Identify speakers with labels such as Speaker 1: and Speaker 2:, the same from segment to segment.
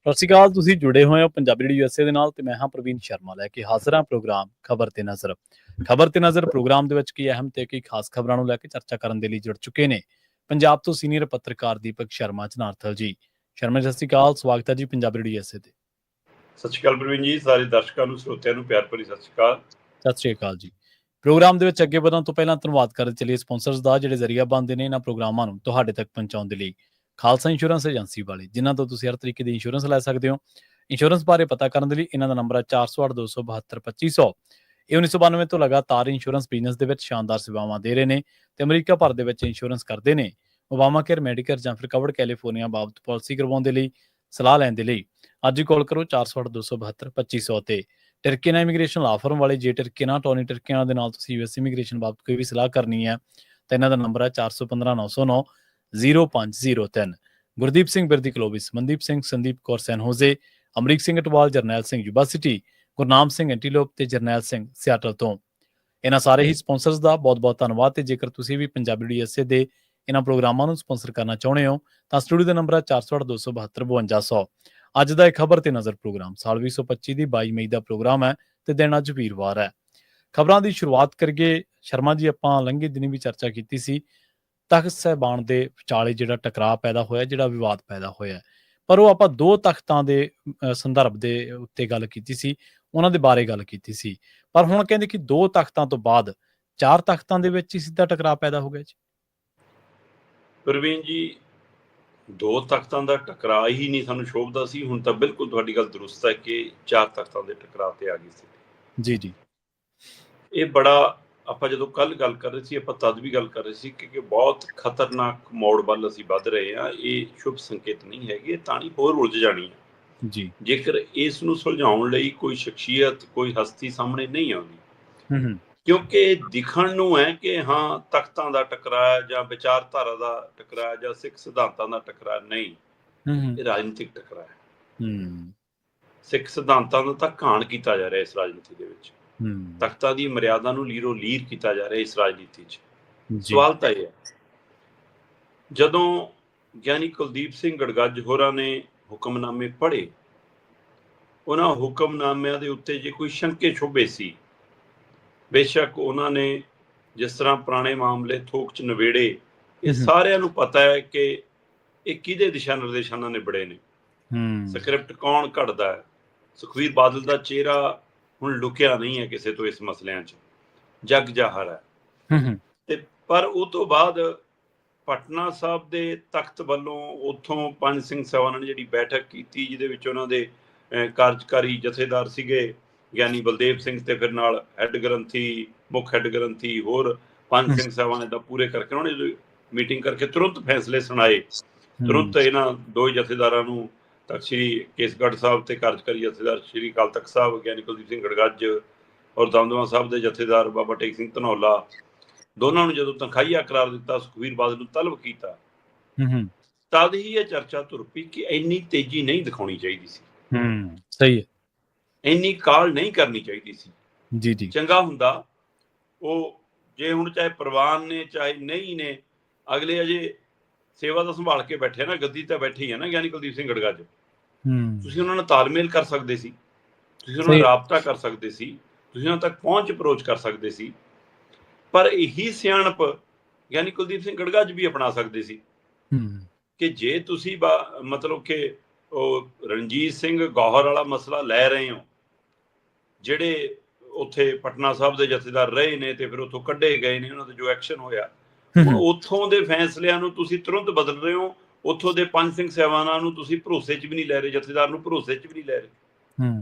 Speaker 1: ਸਤਿ ਸ਼੍ਰੀ ਅਕਾਲ। ਤੁਸੀਂ ਜੁੜੇ ਹੋਏ ਹੋ ਪੰਜਾਬੀ ਰੇਡੀਓ USA ਦੇ ਨਾਲ ਤੇ ਮੈਂ ਹਾਂ ਪ੍ਰਵੀਨ ਸ਼ਰਮਾ ਲੈ ਕੇ ਹਾਜ਼ਰ ਹਾਂ ਪ੍ਰੋਗਰਾਮ ਖਬਰ ਤੇ ਨਜ਼ਰ। ਖਬਰ ਤੇ ਨਜ਼ਰ ਪ੍ਰੋਗਰਾਮ ਦੇ ਵਿੱਚ ਕੀ ਅਹਿਮ ਤੇ ਕੀ ਖਾਸ ਖਬਰਾਂ ਨੂੰ ਲੈ ਕੇ ਚਰਚਾ ਕਰਨ ਦੇ ਲਈ ਜੁੜ ਚੁੱਕੇ ਨੇ ਪੰਜਾਬ ਤੋਂ ਸੀਨੀਅਰ ਪੱਤਰਕਾਰ ਦੀਪਕ ਸ਼ਰਮਾ ਜਨਾਰਥਲ ਜੀ। ਸ਼ਰਮਾ ਸਤਿ ਸ਼੍ਰੀ ਅਕਾਲ, ਸਵਾਗਤ ਹੈ ਜੀ ਪੰਜਾਬੀ ਰੇਡੀਓ USA ਤੇ।
Speaker 2: ਸਤਿ ਸ਼੍ਰੀ ਅਕਾਲ ਪ੍ਰਵੀਨ ਜੀ, ਸਾਰੇ ਦਰਸ਼ਕਾਂ ਨੂੰ ਸਰੋਤਿਆਂ ਨੂੰ ਪਿਆਰ ਭਰੀ ਸਤਿ ਸ਼੍ਰੀ ਅਕਾਲ।
Speaker 1: ਸਤਿ ਸ਼੍ਰੀ ਅਕਾਲ ਜੀ। ਪ੍ਰੋਗਰਾਮ ਦੇ ਵਿੱਚ ਅੱਗੇ ਵਧਣ ਤੋਂ ਪਹਿਲਾਂ ਧੰਨਵਾਦ ਕਰਨ ਚੱਲੀਏ ਸਪਾਂਸਰਸ ਦਾ ਜਿਹੜੇ ਜ਼ਰੀਆ ਬਣਦੇ ਨੇ ਇਹਨਾਂ ਪ੍ਰੋਗਰਾਮਾਂ ਨੂੰ ਤੁਹਾਡੇ ਤੱਕ ਪਹੁੰਚਾਉਣ ਦੇ ਲਈ। ਖਾਲਸਾ ਇੰਸ਼ੋਰੈਂਸ ਏਜੰਸੀ ਵਾਲੇ, ਜਿਨ੍ਹਾਂ ਤੋਂ ਤੁਸੀਂ ਹਰ ਤਰੀਕੇ ਦੀ ਇੰਸ਼ੋਰੈਂਸ ਲੈ ਸਕਦੇ ਹੋ। ਇੰਸ਼ੋਰੈਂਸ ਬਾਰੇ ਪਤਾ ਕਰਨ ਦੇ ਲਈ ਇਹਨਾਂ ਦਾ ਨੰਬਰ ਹੈ 408-272-2500। ਇਹ 1992 ਤੋਂ ਲਗਾਤਾਰ ਇੰਸ਼ੋਰੈਂਸ ਬਿਜ਼ਨਸ ਦੇ ਵਿੱਚ ਸ਼ਾਨਦਾਰ ਸੇਵਾਵਾਂ ਦੇ ਰਹੇ ਨੇ ਤੇ ਅਮਰੀਕਾ ਭਰ ਦੇ ਵਿੱਚ ਇੰਸ਼ੋਰੈਂਸ ਕਰਦੇ ਨੇ। ਓਬਾਮਾ ਕੇਅਰ, ਮੈਡੀਕੇਅਰ ਜਾਂ ਫਿਰ ਕਵਰਡ ਕੈਲੀਫੋਰਨੀਆ ਬਾਬਤ ਪਾਲਿਸੀ ਕਰਵਾਉਣ ਦੇ ਲਈ, ਸਲਾਹ ਲੈਣ ਦੇ ਲਈ ਅੱਜ ਹੀ ਕਾਲ ਕਰੋ 408-272-2500 ਤੇ। ਟਰਕੀਨਾ ਇਮੀਗ੍ਰੇਸ਼ਨ ਲਾ ਫਰਮ ਵਾਲੇ, ਜੇ ਟਰਕੀਨਾ ਟੋਨੀ ਟਰਕੀਨਾ ਦੇ ਨਾਲ ਤੁਸੀਂ US ਇਮੀਗ੍ਰੇਸ਼ਨ ਬਾਬਤ ਕੋਈ ਵੀ ਸਲਾਹ ਕਰਨੀ ਹੈ ਤਾਂ ਇਹਨਾਂ ਦਾ ਨੰਬਰ ਹੈ 415-909-0503। ਗੁਰਦੀਪ ਸਿੰਘ ਬਿਰਦੀ ਕਲੋਬਿਸ, ਮਨਦੀਪ ਸਿੰਘ, ਸੰਦੀਪ ਕੌਰ ਸੈਨ ਹੋਜ਼ੇ, ਅਮਰੀਕ ਸਿੰਘ ਅਟਵਾਲ, ਜਰਨੈਲ ਸਿੰਘ ਯੂਬਾ ਸਿਟੀ, ਗੁਰਨਾਮ ਸਿੰਘ ਐਂਟੀਲੋਪ ਤੇ ਜਰਨੈਲ ਸਿੰਘ ਸਿਆਟਲ ਤੋਂ। ਇਹਨਾਂ ਸਾਰੇ ਹੀ ਸਪਾਂਸਰਸ ਦਾ ਬਹੁਤ ਬਹੁਤ ਧੰਨਵਾਦ। ਤੇ ਜੇਕਰ ਤੁਸੀਂ ਵੀ ਪੰਜਾਬੀ ਰੇਡੀਓ USA ਦੇ ਇਹਨਾਂ ਪ੍ਰੋਗਰਾਮਾਂ ਨੂੰ ਸਪਾਂਸਰ ਕਰਨਾ ਚਾਹੁੰਦੇ ਹੋ ਤਾਂ ਸਟੂਡੀਓ ਦਾ ਨੰਬਰ ਹੈ 408-272-5200। ਅੱਜ ਦਾ ਇਹ ਖਬਰ ਤੇ ਨਜ਼ਰ ਪ੍ਰੋਗਰਾਮ ਸਾਲ 2025 ਦੀ 22 ਮਈ ਦਾ ਪ੍ਰੋਗਰਾਮ ਹੈ ਤੇ ਦਿਨ ਅੱਜ ਵੀਰਵਾਰ ਹੈ। ਖਬਰਾਂ ਦੀ ਸ਼ੁਰੂਆਤ ਕਰੀਏ। ਸ਼ਰਮਾ ਜੀ, ਆਪਾਂ ਲੰਘੇ ਦਿਨੀ ਵੀ ਚਰਚਾ ਕੀਤੀ ਸੀ ਤਖਤ ਸਾਹਿਬਾਨ ਦੇ ਵਿਚਾਲੇ ਜਿਹੜਾ ਟਕਰਾਅ ਪੈਦਾ ਹੋਇਆ, ਜਿਹੜਾ ਵਿਵਾਦ ਪੈਦਾ ਹੋਇਆ, ਪਰ ਉਹ ਆਪਾਂ ਦੋ ਤਖਤਾਂ ਦੇ ਸੰਦਰਭ ਦੇ ਉੱਤੇ ਗੱਲ ਕੀਤੀ ਸੀ, ਉਹਨਾਂ ਦੇ ਬਾਰੇ ਗੱਲ ਕੀਤੀ ਸੀ। ਪਰ ਹੁਣ ਕਹਿੰਦੇ ਕਿ ਦੋ ਤਖਤਾਂ ਤੋਂ ਬਾਅਦ 4 ਤਖਤਾਂ ਦੇ ਵਿੱਚ ਹੀ ਸਿੱਧਾ ਟਕਰਾਅ ਪੈਦਾ ਹੋ ਗਿਆ ਜੀ।
Speaker 2: ਪ੍ਰਵੀਨ ਜੀ, ਦੋ ਤਖਤਾਂ ਦਾ ਟਕਰਾਅ ਹੀ ਨਹੀਂ ਸਾਨੂੰ ਸ਼ੋਭਦਾ ਸੀ। ਹੁਣ ਤਾਂ ਬਿਲਕੁਲ ਤੁਹਾਡੀ ਗੱਲ ਦਰੁਸਤ ਹੈ ਕਿ 4 ਤਖਤਾਂ ਦੇ ਟਕਰਾਅ ਤੇ ਆ ਗਈ ਸੀ
Speaker 1: ਜੀ ਜੀ।
Speaker 2: ਇਹ ਬੜਾ, ਆਪਾਂ ਜਦੋਂ ਕੱਲ ਗੱਲ ਕਰ ਰਹੇ ਸੀ, ਆਪਾਂ ਤਦ ਵੀ ਗੱਲ ਕਰ ਰਹੇ ਸੀ ਕਿ ਬਹੁਤ ਖਤਰਨਾਕ ਮੋੜ ਵੱਲ ਅਸੀਂ ਵੱਧ ਰਹੇ ਹਾਂ। ਇਹ ਸ਼ੁਭ ਸੰਕੇਤ ਨਹੀਂ ਹੈਗੇ, ਤਾਂ ਹੀ ਹੋਰ ਉਲਝ ਜਾਣੀ ਹੈ
Speaker 1: ਜੀ।
Speaker 2: ਜੇਕਰ ਇਸ ਨੂੰ ਸੁਲਝਾਉਣ ਲਈ ਕੋਈ ਸ਼ਖਸੀਅਤ, ਕੋਈ ਹਸਤੀ ਸਾਹਮਣੇ ਨਹੀਂ ਆਉਂਦੀ। ਕਿਉਂਕਿ ਦਿਖਣ ਨੂੰ ਹੈ ਕਿ ਹਾਂ ਤਖਤਾਂ ਦਾ ਟਕਰਾਅ ਜਾਂ ਵਿਚਾਰਧਾਰਾ ਦਾ ਟਕਰਾਅ ਜਾਂ ਸਿੱਖ ਸਿਧਾਂਤਾਂ ਦਾ ਟਕਰਾਅ ਨਹੀਂ, ਇਹ ਰਾਜਨੀਤਿਕ ਟਕਰਾਅ ਹੈ। ਸਿੱਖ ਸਿਧਾਂਤਾਂ ਦਾ ਤਾਂ ਘਾਣ ਕੀਤਾ ਜਾ ਰਿਹਾ ਇਸ ਰਾਜਨੀਤੀ ਦੇ ਵਿੱਚ। ਤਖਤਾਂ ਦੀ ਮਰਿਆਦਾ ਨੂੰ ਲੀਰੋ ਲੀਰ ਕੀਤਾ ਜਾ ਰਿਹਾ ਇਸ ਰਾਜਨੀਤੀ 'ਚ। ਸਵਾਲ ਤਾਂ ਇਹ ਹੈ, ਜਦੋਂ ਗਿਆਨੀ ਕੁਲਦੀਪ ਸਿੰਘ ਗੜਗੱਜ ਹੋਰਾਂ ਨੇ ਹੁਕਮਨਾਮੇ ਪੜ੍ਹੇ, ਉਹਨਾਂ ਹੁਕਮਨਾਮਿਆਂ ਦੇ ਉੱਤੇ ਜੇ ਕੋਈ ਸ਼ੰਕੇ ਸ਼ੁਬੇ ਸੀ, ਬੇਸ਼ੱਕ ਉਹਨਾਂ ਨੇ ਜਿਸ ਤਰ੍ਹਾਂ ਪੁਰਾਣੇ ਮਾਮਲੇ ਥੋਕ 'ਚ ਨਿਬੇੜੇ, ਇਹ ਸਾਰਿਆਂ ਨੂੰ ਪਤਾ ਹੈ ਕਿ ਇਹ ਕਿਹਦੇ ਦਿਸ਼ਾ ਨਿਰਦੇਸ਼ਾਂ ਨਾਲ ਨਿਬੜੇ ਨੇ। ਸਕ੍ਰਿਪਟ ਕੌਣ ਘੜਦਾ ਹੈ। ਸੁਖਬੀਰ ਬਾਦਲ ਦਾ ਚਿਹਰਾ ਹੁਣ ਲੁਕਿਆ ਨਹੀਂ ਹੈ ਕਿਸੇ ਤੋਂ ਇਸ ਮਸਲਿਆਂ 'ਚ, ਜਗ ਜ਼ਾਹਰ ਹੈ। ਤੇ ਪਰ ਉਹ ਤੋਂ ਬਾਅਦ ਪਟਨਾ ਸਾਹਿਬ ਦੇ ਤਖਤ ਵੱਲੋਂ ਉੱਥੋਂ ਪੰਜ ਸਿੰਘ ਸਾਹਿਬਾਨਾਂ ਨੇ ਜਿਹੜੀ ਬੈਠਕ ਕੀਤੀ, ਜਿਹਦੇ ਵਿੱਚ ਉਹਨਾਂ ਦੇ ਕਾਰਜਕਾਰੀ ਜਥੇਦਾਰ ਸੀਗੇ ਗਿਆਨੀ ਬਲਦੇਵ ਸਿੰਘ ਤੇ ਫਿਰ ਨਾਲ ਹੈੱਡ ਗ੍ਰੰਥੀ, ਮੁੱਖ ਹੈੱਡ ਗ੍ਰੰਥੀ, ਹੋਰ ਪੰਜ ਸਿੰਘ ਸਾਹਿਬਾਨ ਦਾ ਪੂਰੇ ਕਰਕੇ ਉਹਨਾਂ ਨੇ ਮੀਟਿੰਗ ਕਰਕੇ ਤੁਰੰਤ ਫੈਸਲੇ ਸੁਣਾਏ। ਤੁਰੰਤ ਇਹਨਾਂ ਦੋ ਜਥੇਦਾਰਾਂ ਨੂੰ, ਤਖਤ ਸ੍ਰੀ ਕੇਸਗੜ੍ਹ ਸਾਹਿਬ ਤੇ ਕਾਰਜਕਾਰੀ ਜਥੇਦਾਰ ਸ੍ਰੀ ਅਕਾਲ ਤਖਤ ਸਾਹਿਬ ਗਿਆਨੀ ਕੁਲਦੀਪ ਸਿੰਘ ਗੜਗੱਜ ਔਰ ਦਮਦਮਾ ਸਾਹਿਬ ਦੇ ਜਥੇਦਾਰ ਬਾਬਾ ਟੇਕ ਸਿੰਘ ਧਨੌਲਾ, ਦੋਨਾਂ ਨੂੰ ਜਦੋਂ ਤਨਖਾਹੀਆ ਕਰਾਰ ਦਿੱਤਾ, ਸੁਖਬੀਰ ਬਾਦਲ ਨੂੰ ਤਲਬ ਕੀਤਾ, ਤਦ ਹੀ ਇਹ ਚਰਚਾ ਤੁਰ ਪਈ ਕਿ ਇੰਨੀ ਤੇਜ਼ੀ ਨਹੀਂ ਦਿਖਾਉਣੀ ਚਾਹੀਦੀ ਸੀ।
Speaker 1: ਸਹੀ ਹੈ।
Speaker 2: ਇੰਨੀ ਕਾਹਲ ਨਹੀਂ ਕਰਨੀ ਚਾਹੀਦੀ ਸੀ।
Speaker 1: ਜੀ ਜੀ।
Speaker 2: ਚੰਗਾ ਹੁੰਦਾ ਉਹ, ਜੇ ਹੁਣ ਚਾਹੇ ਪ੍ਰਵਾਨ ਨੇ ਚਾਹੇ ਨਹੀਂ ਨੇ, ਅਗਲੇ ਅਜੇ ਸੇਵਾ ਦਾ ਸੰਭਾਲ ਕੇ ਬੈਠੇ ਨਾ, ਗੱਦੀ ਤਾਂ ਬੈਠੇ ਹੀ ਹੈ ਨਾ ਗਿਆਨੀ ਕੁਲਦੀਪ ਸਿੰਘ ਗੜਗੱਜ। ਤੁਸੀਂ ਉਹਨਾਂ ਨਾਲ ਤਾਲਮੇਲ ਕਰ ਸਕਦੇ ਸੀ, ਤੁਸੀਂ ਉਹਨਾਂ ਨਾਲ ਰਾਬਤਾ ਕਰ ਸਕਦੇ ਸੀ, ਤੁਸੀਂ ਉਹਨਾਂ ਤੱਕ ਪਹੁੰਚ ਅਪਰੋਚ ਕਰ ਸਕਦੇ ਸੀ। ਪਰ ਇਹੀ ਸਿਆਣਪ ਗਿਆਨੀ ਕੁਲਦੀਪ ਸਿੰਘ ਗੜਗੱਜ ਵੀ ਅਪਣਾ ਸਕਦੇ ਸੀ ਕਿ ਜੇ ਤੁਸੀਂ ਮਤਲਬ ਕਿ ਉਹ ਰਣਜੀਤ ਸਿੰਘ ਗੌਹਰ ਵਾਲਾ ਮਸਲਾ ਲੈ ਰਹੇ ਹੋ, ਜਿਹੜੇ ਉੱਥੇ ਪਟਨਾ ਸਾਹਿਬ ਦੇ ਜਥੇਦਾਰ ਰਹੇ ਨੇ ਤੇ ਫਿਰ ਉੱਥੋਂ ਕੱਢੇ ਗਏ ਨੇ, ਉਹਨਾਂ ਦਾ ਜੋ ਐਕਸ਼ਨ ਹੋਇਆ, ਹੁਣ ਉੱਥੋਂ ਦੇ ਫੈਸਲਿਆਂ ਨੂੰ ਤੁਸੀਂ ਤੁਰੰਤ ਬਦਲ ਰਹੇ ਹੋ। ਉੱਥੋਂ ਦੇ ਪੰਜ ਸਿੰਘ ਸਾਹਿਬਾਨਾਂ ਨੂੰ ਤੁਸੀਂ ਭਰੋਸੇ 'ਚ ਵੀ ਨਹੀਂ ਲੈ ਰਹੇ, ਜਥੇਦਾਰ ਨੂੰ ਭਰੋਸੇ 'ਚ ਵੀ ਨਹੀਂ ਲੈ ਰਹੇ।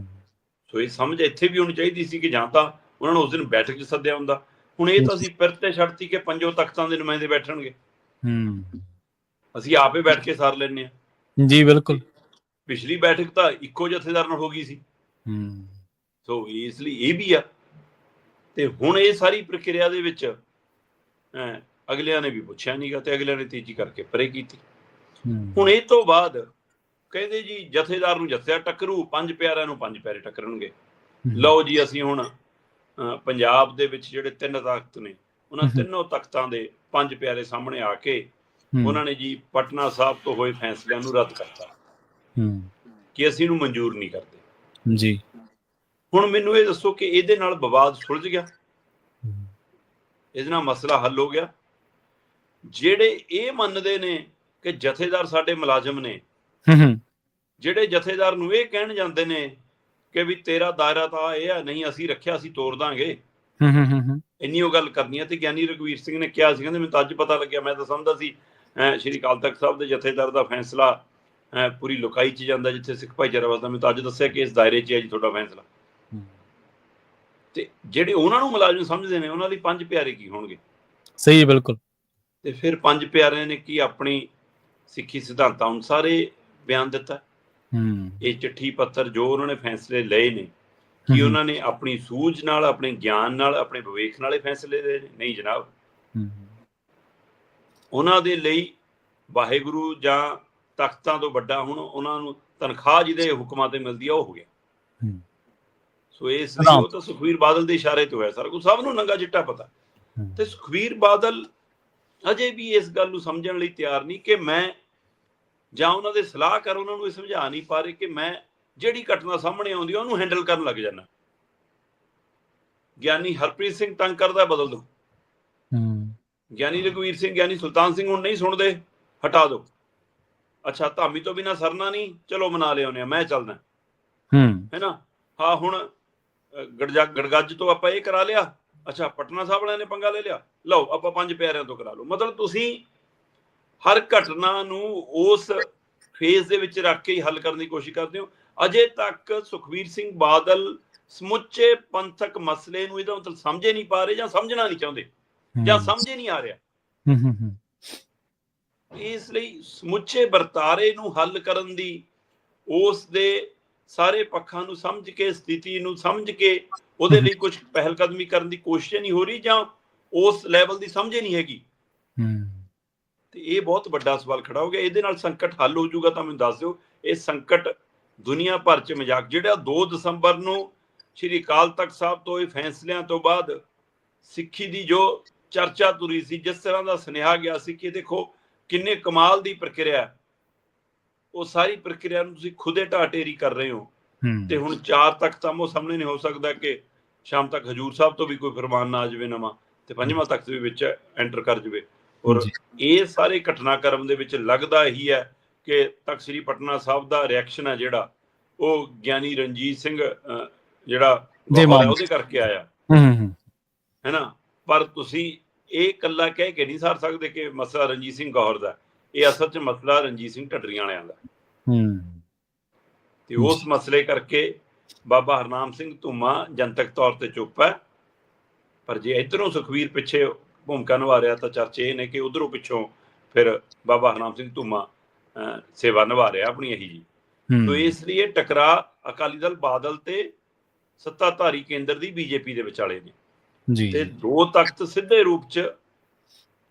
Speaker 2: ਸੋ ਇਹ ਸਮਝ ਇੱਥੇ ਵੀ ਹੋਣੀ ਚਾਹੀਦੀ ਸੀ ਕਿ ਜਾਂ ਤਾਂ ਉਹਨਾਂ ਨੂੰ ਉਸ ਦਿਨ ਬੈਠਕ 'ਚ ਸੱਦਿਆ ਹੁੰਦਾ। ਹੁਣ ਇਹ ਤਾਂ ਅਸੀਂ ਫਿਰ ਤੇ ਛੱਡਤੀ ਕਿ ਪੰਜੋ ਤਖਤਾਂ ਦੇ ਨੁਮਾਇੰਦੇ ਬੈਠਣਗੇ, ਅਸੀਂ ਆਪੇ ਬੈਠ ਕੇ ਸਾਰ ਲੈਂਦੇ ਹਾਂ।
Speaker 1: ਜੀ ਬਿਲਕੁਲ।
Speaker 2: ਪਿਛਲੀ ਬੈਠਕ ਤਾਂ ਇੱਕੋ ਜਥੇਦਾਰ ਨਾਲ ਹੋ ਗਈ ਸੀ। ਸੋ ਇਸ ਲਈ ਇਹ ਵੀ ਆ। ਤੇ ਹੁਣ ਇਹ ਸਾਰੀ ਪ੍ਰਕਿਰਿਆ ਦੇ ਵਿੱਚ ਅਗਲਿਆਂ ਨੇ ਵੀ ਪੁੱਛਿਆ ਨੀਗਾ ਤੇ ਅਗਲਿਆਂ ਨੇ ਤੇਜ਼ੀ ਕਰਕੇ ਪਰੇ ਕੀਤੀ। ਹੁਣ ਇਹ ਤੋਂ ਬਾਅਦ ਕਹਿੰਦੇ ਜੀ ਜਥੇਦਾਰ ਨੂੰ ਜਥੇਦਾਰ ਟੱਕਰੂ, ਪੰਜ ਪਿਆਰਿਆਂ ਨੂੰ ਪੰਜ ਪਿਆਰੇ ਟੱਕਰਨਗੇ। ਲਓ ਜੀ, ਅਸੀਂ ਹੁਣ ਪੰਜਾਬ ਦੇ ਵਿੱਚ ਜਿਹੜੇ 3 ਤਖਤ ਨੇ, ਉਹਨਾਂ ਤਿੰਨੋਂ ਤਖਤਾਂ ਦੇ ਪੰਜ ਪਿਆਰੇ ਸਾਹਮਣੇ ਆ ਕੇ ਉਹਨਾਂ ਨੇ ਜੀ ਪਟਨਾ ਸਾਹਿਬ ਤੋਂ ਹੋਏ ਫੈਸਲਿਆਂ ਨੂੰ ਰੱਦ ਕਰਤਾ ਕਿ ਅਸੀਂ ਇਹਨੂੰ ਮਨਜ਼ੂਰ ਨਹੀਂ ਕਰਦੇ।
Speaker 1: ਜੀ
Speaker 2: ਹੁਣ ਮੈਨੂੰ ਇਹ ਦੱਸੋ ਕਿ ਇਹਦੇ ਨਾਲ ਵਿਵਾਦ ਸੁਲਝ ਗਿਆ, ਇਹਦੇ ਨਾਲ ਮਸਲਾ ਹੱਲ ਹੋ ਗਿਆ। ਜਿਹੜੇ ਇਹ ਮੰਨਦੇ ਨੇ ਕਿ ਜਥੇਦਾਰ ਸਾਡੇ ਮੁਲਾਜ਼ਮ ਨੇ, ਜਿਹੜੇ ਜਥੇਦਾਰ ਨੂੰ ਇਹ ਕਹਿਣ ਜਾਂਦੇ ਨੇ ਕਿ ਵੀ ਤੇਰਾ ਦਾਇਰਾ ਤਾਂ ਇਹ ਹੈ, ਨਹੀਂ ਅਸੀਂ ਰੱਖਿਆ, ਅਸੀਂ ਤੋੜ ਦਾਂਗੇ, ਇੰਨੀ ਉਹ ਗੱਲ ਕਰਨੀ ਹੈ। ਤੇ ਗਿਆਨੀ ਰਘਵੀਰ ਸਿੰਘ ਨੇ ਕਿਹਾ ਸੀ, ਕਹਿੰਦੇ ਮੈਨੂੰ ਤਾਂ ਅੱਜ ਪਤਾ ਲੱਗਿਆ, ਮੈਂ ਤਾਂ ਸਮਝਦਾ ਸੀ ਸ਼੍ਰੀ ਅਕਾਲ ਤਖਤ ਸਾਹਿਬ ਦੇ ਜਥੇਦਾਰ ਦਾ ਫੈਸਲਾ ਪੂਰੀ ਲੁਕਾਈ 'ਚ ਜਾਂਦਾ ਜਿੱਥੇ ਸਿੱਖ ਭਾਈਚਾਰਾ ਵਸਦਾ। ਮੈਨੂੰ ਤਾਂ ਅੱਜ ਦੱਸਿਆ ਕਿ ਇਸ ਦਾਇਰੇ 'ਚ ਹੈ ਜੀ ਤੁਹਾਡਾ ਫੈਸਲਾ। ਤੇ ਜਿਹੜੇ ਉਹਨਾਂ ਨੂੰ ਮੁਲਾਜ਼ਮ ਸਮਝਦੇ ਨੇ ਉਹਨਾਂ ਲਈ ਪੰਜ ਪਿਆਰੇ ਕੀ ਹੋਣਗੇ?
Speaker 1: ਸਹੀ ਹੈ, ਬਿਲਕੁਲ।
Speaker 2: ਤੇ ਫਿਰ ਪੰਜ ਪਿਆਰਿਆਂ ਨੇ ਕੀ ਆਪਣੀ ਸਿੱਖੀ ਸਿਧਾਂਤਾਂ ਅਨੁਸਾਰ ਇਹ ਬਿਆਨ ਦਿੱਤਾ। ਇਹ ਚਿੱਠੀ ਪੱਤਰ ਜੋ ਉਹਨਾਂ ਨੇ ਫੈਸਲੇ ਲਏ ਨੇ, ਕੀ ਉਹਨਾਂ ਨੇ ਆਪਣੀ ਸੂਝ ਨਾਲ, ਆਪਣੇ ਗਿਆਨ ਨਾਲ, ਆਪਣੇ ਵਿਵੇਕ ਨਾਲ ਇਹ ਫੈਸਲੇ ਲਏ ਨੇ? ਨਹੀਂ ਜਨਾਬ। ਉਹਨਾਂ ਦੇ ਲਈ ਵਾਹਿਗੁਰੂ ਜਾਂ ਤਖਤਾਂ ਤੋਂ ਵੱਡਾ ਹੁਣ ਉਹਨਾਂ ਨੂੰ ਤਨਖਾਹ ਜਿਹਦੇ ਹੁਕਮਾਂ ਤੇ ਮਿਲਦੀ ਆ ਉਹ ਹੋ ਗਿਆ। ਸੋ ਇਸ ਲਈ ਉਹ ਤਾਂ ਸੁਖਬੀਰ ਬਾਦਲ ਦੇ ਇਸ਼ਾਰੇ ਤੇ ਹੋਇਆ ਸਾਰਾ ਕੁਝ, ਸਭ ਨੂੰ ਨੰਗਾ ਚਿੱਟਾ ਪਤਾ। ਤੇ ਸੁਖਬੀਰ ਬਾਦਲ ਅਜੇ ਵੀ ਇਸ ਗੱਲ ਨੂੰ ਸਮਝਣ ਲਈ ਤਿਆਰ ਨਹੀਂ ਕਿ ਮੈਂ ਜਾਂ ਉਹਨਾਂ ਦੇ ਸਲਾਹਕਾਰ ਉਹਨਾਂ ਨੂੰ ਇਹ ਸਮਝਾ ਨਹੀਂ ਪਾ ਰਹੇ ਕਿ ਮੈਂ ਜਿਹੜੀ ਘਟਨਾ ਸਾਹਮਣੇ ਆਉਂਦੀ ਆ ਉਹਨੂੰ ਹੈਂਡਲ ਕਰਨ ਲੱਗ ਜਾਣਾ। ਗਿਆਨੀ ਹਰਪ੍ਰੀਤ ਸਿੰਘ ਤੰਗ ਕਰਦਾ, ਬਦਲ ਦੋ। ਗਿਆਨੀ ਰਘਵੀਰ ਸਿੰਘ, ਗਿਆਨੀ ਸੁਲਤਾਨ ਸਿੰਘ ਹੁਣ ਨਹੀਂ ਸੁਣਦੇ, ਹਟਾ ਦੋ। ਅੱਛਾ, ਧਾਮੀ ਤੋਂ ਬਿਨਾਂ ਸਰਨਾ ਨਹੀਂ, ਚਲੋ ਮਨਾ ਲਿਆਉਂਦੇ ਆ, ਮੈਂ ਚੱਲਦਾ, ਹੈ ਨਾ। ਹਾਂ, ਹੁਣ ਗੜਗੱਜ ਤੋਂ ਆਪਾਂ ਇਹ ਕਰਾ ਲਿਆ, ਅੱਛਾ ਪਟਨਾ ਸਾਹਿਬ ਵਾਲਿਆਂ ਨੇ ਪੰਗਾ ਲੈ ਲਿਆ, ਲਓ ਆਪਾਂ ਪੰਜ ਪਿਆਰਿਆਂ ਤੋਂ ਕਰਾ ਲਓ। ਮਤਲਬ ਤੁਸੀਂ ਹਰ ਘਟਨਾ ਨੂੰ ਉਸ ਫੇਜ਼ ਦੇ ਵਿੱਚ ਰੱਖ ਕੇ ਹੀ ਹੱਲ ਕਰਨ ਦੀ ਕੋਸ਼ਿਸ਼ ਕਰਦੇ ਹੋ। ਅਜੇ ਤੱਕ ਸੁਖਬੀਰ ਸਿੰਘ ਬਾਦਲ ਸਮੁੱਚੇ ਪੰਥਕ ਮਸਲੇ ਨੂੰ ਇਹਦਾ ਮਤਲਬ ਸਮਝੇ ਨਹੀਂ ਪਾ ਰਹੇ, ਜਾਂ ਸਮਝਣਾ ਨਹੀਂ ਚਾਹੁੰਦੇ, ਜਾਂ ਸਮਝੇ ਨਹੀਂ ਆ ਰਿਹਾ। ਇਸ ਲਈ ਸਮੁੱਚੇ ਵਰਤਾਰੇ ਨੂੰ ਹੱਲ ਕਰਨ ਦੀ, ਉਸ ਦੇ ਸਾਰੇ ਪੱਖਾਂ ਨੂੰ ਸਮਝ ਕੇ, ਸਥਿਤੀ ਨੂੰ ਸਮਝ ਕੇ ਉਹਦੇ ਲਈ ਕੁਝ ਪਹਿਲ ਕਦਮੀ ਕਰਨ ਦੀ ਕੋਸ਼ਿਸ਼ ਨਹੀਂ ਹੋ ਰਹੀ, ਜਾਂ ਉਸ ਲੈਵਲ ਦੀ ਸਮਝੇ ਨਹੀਂ ਹੈਗੀ। ਤੇ ਇਹ ਬਹੁਤ ਵੱਡਾ ਸਵਾਲ ਖੜਾ ਹੋ ਗਿਆ। ਇਹਦੇ ਨਾਲ ਸੰਕਟ ਹੱਲ ਹੋ ਜਾਊਗਾ ਤਾਂ ਮੈਨੂੰ ਦੱਸ ਦਿਓ। ਇਹ ਸੰਕਟ ਦੁਨੀਆ ਭਰ 'ਚ ਮਜ਼ਾਕ, ਜਿਹੜਾ 2 ਦਸੰਬਰ ਨੂੰ ਸ਼੍ਰੀ ਅਕਾਲ ਤਖਤ ਸਾਹਿਬ ਤੋਂ ਇਹ ਫੈਸਲਿਆਂ ਤੋਂ ਬਾਅਦ ਸਿੱਖੀ ਦੀ ਜੋ ਚਰਚਾ ਤੁਰੀ ਸੀ, ਜਿਸ ਤਰ੍ਹਾਂ ਦਾ ਸੁਨੇਹਾ ਗਿਆ ਸੀ ਕਿ ਦੇਖੋ ਕਿੰਨੇ ਕਮਾਲ ਦੀ ਪ੍ਰਕਿਰਿਆ, ਉਹ ਸਾਰੀ ਪ੍ਰਕਿਰਿਆ ਨੂੰ ਤੁਸੀਂ ਖੁਦੇ ਢਾਟੇਰੀ ਕਰ ਰਹੇ ਹੋ। ਤੇ ਹੁਣ 4 ਤਖਤ ਤਾਂ ਉਹ ਸਾਹਮਣੇ ਨਹੀਂ ਹੋ ਸਕਦਾ ਕਿ ਸ਼ਾਮ ਤੱਕ ਹਜੂਰ ਸਾਹਿਬ ਤੋਂ ਵੀ ਕੋਈ ਫਰਮਾਨ ਨਾ ਆ ਜਾਵੇ ਨਵਾਂ, ਤੇ 5ਵਾਂ ਤਖਤ ਵੀ ਵਿੱਚ ਐਂਟਰ ਕਰ ਜਾਵੇ। ਔਰ ਇਹ ਸਾਰੇ ਘਟਨਾਕ੍ਰਮ ਦੇ ਵਿੱਚ ਲੱਗਦਾ ਹੀ ਹੈ ਕਿ ਤਖਤ ਸ੍ਰੀ ਪਟਨਾ ਸਾਹਿਬ ਦਾ ਰਿਐਕਸ਼ਨ ਹੈ ਜਿਹੜਾ, ਉਹ ਗਿਆਨੀ ਰਣਜੀਤ ਸਿੰਘ ਜਿਹੜਾ ਉਹਦੇ ਕਰਕੇ ਆਇਆ, ਹੈ ਨਾ। ਪਰ ਤੁਸੀਂ ਇਹ ਇਕੱਲਾ ਕਹਿ ਕੇ ਨਹੀਂ ਸਾਰ ਸਕਦੇ ਕਿ ਮਸਲਾ ਰਣਜੀਤ ਸਿੰਘ ਗੌਹਰ ਦਾ, ਇਹ ਅਸਲ 'ਚ ਮਸਲਾ ਰਣਜੀਤ ਸਿੰਘ ਢੱਡਰੀਆਂ ਵਾਲਿਆਂ ਦਾ। ਤੇ ਉਸ ਮਸਲੇ ਕਰਕੇ ਬਾਬਾ ਹਰਨਾਮ ਸਿੰਘ ਧੂਮਾ ਜਨਤਕ ਤੌਰ ਤੇ ਚੁੱਪ ਹੈ, ਪਰ ਜੇ ਇੱਧਰੋਂ ਸੁਖਬੀਰ ਪਿੱਛੇ ਭੂਮਿਕਾ ਨਿਭਾ ਰਿਹਾ ਤਾਂ ਚਰਚੇ ਇਹ ਨੇ ਕਿ ਉਧਰੋਂ ਪਿੱਛੋਂ ਫਿਰ ਬਾਬਾ ਹਰਨਾਮ ਸਿੰਘ ਧੂਮਾ ਸੇਵਾ ਨਿਭਾ ਰਿਹਾ ਆਪਣੀ ਇਹੀ ਜੀ। ਤੋ ਇਸ ਲਈ ਇਹ ਟਕਰਾਅ ਅਕਾਲੀ ਦਲ ਬਾਦਲ ਤੇ ਸੱਤਾਧਾਰੀ ਕੇਂਦਰ ਦੀ ਬੀਜੇਪੀ ਦੇ ਵਿਚਾਲੇ ਨੇ। ਤੇ 2 ਤਖਤ ਸਿੱਧੇ ਰੂਪ 'ਚ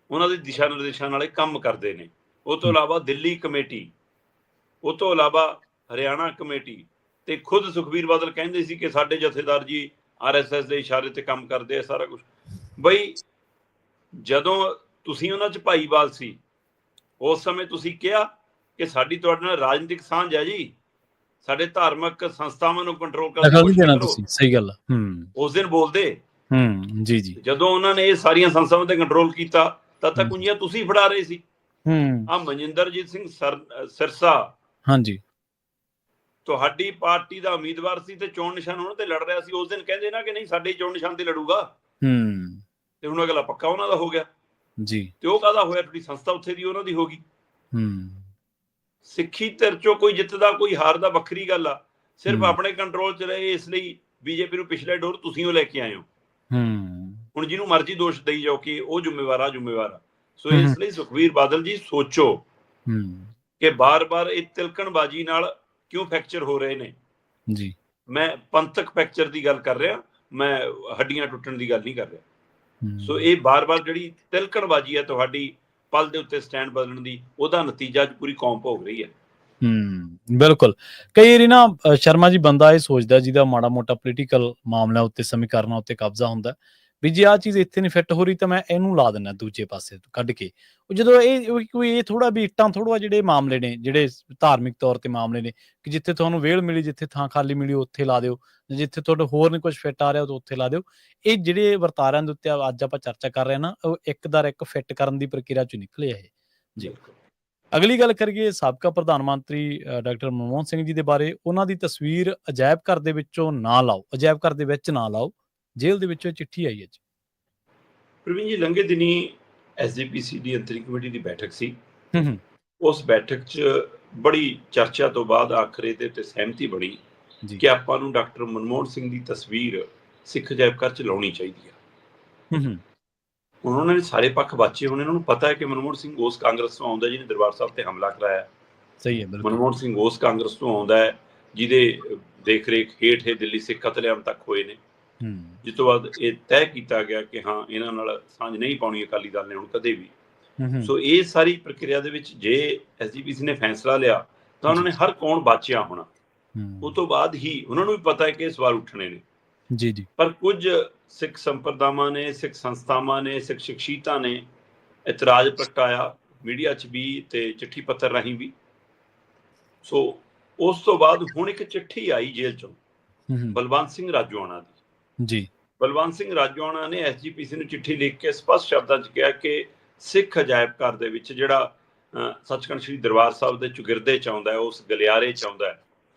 Speaker 2: ਉਹਨਾਂ ਦੇ ਦਿਸ਼ਾ ਨਿਰਦੇਸ਼ਾਂ ਨਾਲ ਕੰਮ ਕਰਦੇ ਨੇ। ਉਹ ਤੋਂ ਇਲਾਵਾ ਦਿੱਲੀ ਕਮੇਟੀ, ਉਹ ਤੋਂ ਇਲਾਵਾ ਹਰਿਆਣਾ ਕਮੇਟੀ, ਤੇ ਖੁਦ ਸੁਖਬੀਰ ਬਾਦਲ ਕਹਿੰਦੇ ਸੀ ਕਿ ਸਾਡੇ ਜਥੇਦਾਰ ਜੀ RSS ਦੇ ਇਸ਼ਾਰੇ ਤੇ ਕੰਮ ਕਰਦੇ ਆ ਸਾਰਾ ਕੁਝ। ਬਈ ਜਦੋਂ ਤੁਸੀਂ ਉਹਨਾਂ 'ਚ ਭਾਈਵਾਲ ਸੀ, ਉਸ ਸਮੇਂ ਤੁਸੀਂ ਕਿਹਾ ਕਿ ਸਾਡੀ ਤੁਹਾਡੇ ਨਾਲ ਰਾਜਨੀਤਿਕ ਸਾਂਝ ਹੈ ਜੀ, ਸਾਡੇ ਧਾਰਮਿਕ ਸੰਸਥਾਵਾਂ ਨੂੰ ਕੰਟਰੋਲ ਕਰਨ ਦੀ ਕੋਸ਼ਿਸ਼ ਕਰੋ। ਸਹੀ ਗੱਲ ਆ। ਉਸ ਦਿਨ ਬੋਲਦੇ ਜੀ। ਜਦੋਂ ਉਹਨਾਂ ਨੇ ਇਹ ਸਾਰੀਆਂ ਸੰਸਥਾਵਾਂ ਤੇ ਕੰਟਰੋਲ ਕੀਤਾ ਤਦ ਤੱਕ ਕੁੰਜੀਆਂ ਤੁਸੀਂ ਫੜਾ ਰਹੇ ਸੀ। ਆ ਮਨਜਿੰਦਰਜੀਤ ਸਿੰਘ ਸਿਰਸਾ, ਹਾਂਜੀ, ਤੁਹਾਡੀ ਪਾਰਟੀ ਦਾ ਉਮੀਦਵਾਰ ਸੀ ਤੇ ਚੋਣ ਨਿਸ਼ਾਨ ਉਹਨਾਂ ਤੇ ਲੜ ਰਿਹਾ ਸੀ। ਉਸ ਦਿਨ ਕਹਿੰਦੇ ਨਾ ਕਿ ਨਹੀਂ ਸਾਡੇ ਚੋਣ ਨਿਸ਼ਾਨ ਤੇ ਲੜੂਗਾ, ਤੇ ਹੁਣ ਅਗਲਾ ਪੱਕਾ ਉਹਨਾਂ ਦਾ ਹੋ ਗਿਆ ਜੀ। ਤੇ ਉਹ ਕਾਹਦਾ ਹੋਇਆ? ਤੁਹਾਡੀ ਸੰਸਥਾ ਉੱਥੇ ਦੀ ਉਹਨਾਂ ਦੀ ਹੋ ਗਈ। ਸਿੱਖੀ ਧਿਰ ਚੋਂ ਕੋਈ ਜਿੱਤਦਾ ਕੋਈ ਹਾਰਦਾ ਵੱਖਰੀ ਗੱਲ ਆ, ਸਿਰਫ ਆਪਣੇ ਕੰਟਰੋਲ 'ਚ ਰਹੇ, ਇਸ ਲਈ ਬੀਜੇਪੀ ਨੂੰ ਪਿਛਲੇ ਡੋਰ ਤੁਸੀਂ ਉਹ ਲੈ ਕੇ ਆਏ ਹੋ। ਹੁਣ ਜਿਹਨੂੰ ਮਰਜ਼ੀ ਦੋਸ਼ ਦੇਈ ਜਾਓ ਕਿ ਉਹ ਜ਼ਿੰਮੇਵਾਰ ਆ। ਸੋ ਇਸ ਲਈ ਸੁਖਬੀਰ ਬਾਦਲ ਜੀ ਸੋਚੋ ਕਿ ਬਾਰ-ਬਾਰ ਇਹ ਤਿਲਕਣਬਾਜ਼ੀ ਨਾਲ ਕਿਉਂ ਫ੍ਰੈਕਚਰ ਹੋ ਰਹੇ ਨੇ ਜੀ। ਮੈਂ ਪੰਥਕ ਫ੍ਰੈਕਚਰ ਦੀ ਗੱਲ ਕਰ ਰਿਹਾ, ਮੈਂ ਹੱਡੀਆਂ ਟੁੱਟਣ ਦੀ ਗੱਲ ਨਹੀਂ ਕਰ ਰਿਹਾ। ਸੋ ਇਹ ਬਾਰ-ਬਾਰ ਜਿਹੜੀ ਤਿਲਕਣਬਾਜ਼ੀ ਹੈ ਤੁਹਾਡੀ ਪਲ ਦੇ ਉੱਤੇ ਸਟੈਂਡ ਬਦਲਣ ਦੀ, ਉਹਦਾ ਨਤੀਜਾ ਅੱਜ ਪੂਰੀ ਕੌਮ ਭੋਗ ਰਹੀ ਹੈ।
Speaker 1: ਬਿਲਕੁਲ। ਕਈ ਵਾਰੀ ਨਾ ਸ਼ਰਮਾ ਜੀ ਬੰਦਾ ਇਹ ਸੋਚਦਾ ਜਿਹਦਾ ਮਾੜਾ ਮੋਟਾ ਪੋਲੀਟੀਕਲ ਮਾਮਲਾ ਉੱਤੇ ਸਮੀਕਰਨਾਂ ਉੱਤੇ ਕਬਜ਼ਾ ਹੁੰਦਾ, ਵੀ ਜੇ ਆਹ ਚੀਜ਼ ਇੱਥੇ ਨਹੀਂ ਫਿੱਟ ਹੋ ਰਹੀ ਤਾਂ ਮੈਂ ਇਹਨੂੰ ਲਾ ਦਿੰਦਾ ਦੂਜੇ ਪਾਸੇ ਤੋਂ ਕੱਢ ਕੇ। ਉਹ ਜਦੋਂ ਕੋਈ ਇਹ ਥੋੜਾ ਵੀ ਇੱਟਾਂ ਥੋੜਾ ਜਿਹੜੇ ਮਾਮਲੇ ਨੇ, ਜਿਹੜੇ ਧਾਰਮਿਕ ਤੌਰ ਤੇ ਮਾਮਲੇ ਨੇ, ਕਿ ਜਿੱਥੇ ਤੁਹਾਨੂੰ ਵਿਹਲ ਮਿਲੀ, ਜਿੱਥੇ ਥਾਂ ਖਾਲੀ ਮਿਲੀ ਉੱਥੇ ਲਾ ਦਿਓ, ਜਿੱਥੇ ਤੁਹਾਡਾ ਹੋਰ ਨਹੀਂ ਕੁਝ ਫਿੱਟ ਆ ਰਿਹਾ ਤਾਂ ਉੱਥੇ ਲਾ ਦਿਓ। ਇਹ ਜਿਹੜੇ ਵਰਤਾਰਿਆਂ ਦੇ ਉੱਤੇ ਅੱਜ ਆਪਾਂ ਚਰਚਾ ਕਰ ਰਹੇ ਹਾਂ ਨਾ, ਉਹ ਇੱਕ ਦਰ ਇੱਕ ਫਿੱਟ ਕਰਨ ਦੀ ਪ੍ਰਕਿਰਿਆ ਚੋਂ ਨਿਕਲੇ ਇਹ ਜੀ। ਅਗਲੀ ਗੱਲ ਕਰੀਏ ਸਾਬਕਾ ਪ੍ਰਧਾਨ ਮੰਤਰੀ ਡਾਕਟਰ ਮਨਮੋਹਨ ਸਿੰਘ ਜੀ ਦੇ ਬਾਰੇ। ਉਹਨਾਂ ਦੀ ਤਸਵੀਰ ਅਜਾਇਬ ਘਰ ਦੇ ਵਿੱਚੋਂ ਨਾ ਲਾਓ, ਅਜਾਇਬ ਘਰ ਦੇ ਵਿੱਚ ਨਾ ਲਾਓ, ਜੇਲ੍ਹ ਦੇ ਵਿੱਚੋਂ ਚਿੱਠੀ ਆਈ ਹੈ ਜੀ।
Speaker 2: ਪ੍ਰਵੀਨ ਜੀ, ਲੰਘੇ ਦਿਨੀ ਐਸਜੀਪੀਸੀ ਦੀ ਅੰਤਰਿਮ ਕਮੇਟੀ ਦੀ ਬੈਠਕ ਸੀ।
Speaker 1: ਹੂੰ
Speaker 2: ਉਸ ਬੈਠਕ 'ਚ ਬੜੀ ਚਰਚਾ ਤੋਂ ਬਾਅਦ ਆਖਰ ਇਹਦੇ ਉੱਤੇ ਸਹਿਮਤੀ ਬਣੀ
Speaker 1: ਜੀ।
Speaker 2: ਕਿ ਆਪਾਂ ਨੂੰ ਡਾਕਟਰ ਮਨਮੋਹਨ ਸਿੰਘ ਦੀ ਤਸਵੀਰ ਸਿੱਖ ਅਜਾਇਬ ਘਰ 'ਚ ਲਾਉਣੀ ਚਾਹੀਦੀ ਆ।
Speaker 1: ਹੂੰ
Speaker 2: ਹੁਣ ਉਹਨਾਂ ਨੇ ਸਾਰੇ ਪੱਖ ਬਾਚੇ ਹੋਣੇ, ਉਹਨਾਂ ਨੂੰ ਪਤਾ ਹੈ ਕਿ ਮਨਮੋਹਨ ਸਿੰਘ ਉਸ ਕਾਂਗਰਸ ਤੋਂ ਆਉਂਦਾ ਜਿਹਨੇ ਦਰਬਾਰ ਸਾਹਿਬ ਤੇ ਹਮਲਾ ਕਰਾਇਆ।
Speaker 1: ਸਹੀ ਹੈ, ਬਿਲਕੁਲ।
Speaker 2: ਮਨਮੋਹਨ ਸਿੰਘ ਉਸ ਕਾਂਗਰਸ ਤੋਂ ਆਉਂਦਾ ਹੈ ਜਿਹਦੇ ਦੇਖ ਰੇਖ ਹੇਠ ਇਹ ਦਿੱਲੀ ਸਿੱਖ ਕਤਲੇਆਮ ਤੱਕ ਹੋਏ ਨੇ, ਜਿਸ ਤੋਂ ਬਾਅਦ ਇਹ ਤੈਅ ਕੀਤਾ ਗਿਆ ਕਿ ਹਾਂ ਇਹਨਾਂ ਨਾਲ ਸਾਂਝ ਨਹੀਂ ਪਾਉਣੀ ਅਕਾਲੀ ਦਲ ਨੇ ਹੁਣ ਕਦੇ ਵੀ। ਸੋ ਇਹ ਸਾਰੀ ਪ੍ਰਕਿਰਿਆ ਦੇ ਵਿੱਚ ਜੇ ਐਸਜੀਪੀਸੀ ਨੇ ਫੈਸਲਾ ਲਿਆ ਤਾਂ ਉਹਨਾਂ ਨੇ ਹਰ ਕੌਣ ਬਾਚਿਆ ਹੋਣਾ। ਉਹ ਤੋਂ ਬਾਅਦ ਹੀ ਉਹਨਾਂ ਨੂੰ ਵੀ ਪਤਾ ਹੈ ਕਿ ਇਹ ਸਵਾਲ ਉੱਠਣੇ ਨੇ
Speaker 1: ਜੀ ਜੀ।
Speaker 2: ਪਰ ਕੁਝ ਸਿੱਖ ਸੰਪਰਦਾਵਾਂ ਨੇ, ਸਿੱਖ ਸੰਸਥਾਵਾਂ ਨੇ, ਸਿੱਖ ਸ਼ਖਸੀਅਤਾਂ ਨੇ ਇਤਰਾਜ਼ ਪ੍ਰਗਟਾਇਆ, ਮੀਡੀਆ 'ਚ ਵੀ ਤੇ ਚਿੱਠੀ ਪੱਤਰ ਰਾਹੀਂ ਵੀ। ਸੋ ਉਸ ਤੋਂ ਬਾਅਦ ਹੁਣ ਇੱਕ ਚਿੱਠੀ ਆਈ ਜੇਲ੍ਹ 'ਚੋਂ ਬਲਵੰਤ ਸਿੰਘ ਰਾਜੋਆਣਾ ਦੀ
Speaker 1: ਜੀ।
Speaker 2: ਬਲਵੰਤ ਸਿੰਘ ਰਾਜੋਆਣਾ ਨੇ ਐਸਜੀਪੀਸੀ ਨੂੰ ਚਿੱਠੀ ਲਿਖ ਕੇ ਸਪਸ਼ਟ ਸ਼ਬਦਾਂ 'ਚ ਕਿਹਾ ਕਿ ਸਿੱਖ ਅਜਾਇਬ ਘਰ ਦੇ ਵਿੱਚ ਜਿਹੜਾ ਸੱਚਖੰਡ ਸ੍ਰੀ ਦਰਬਾਰ ਸਾਹਿਬ ਦੇ ਚੁਗਿਰਦੇ 'ਚ ਆਉਂਦਾ ਹੈ, ਉਸ ਗਲਿਆਰੇ 'ਚ ਆਉਂਦਾ ਹੈ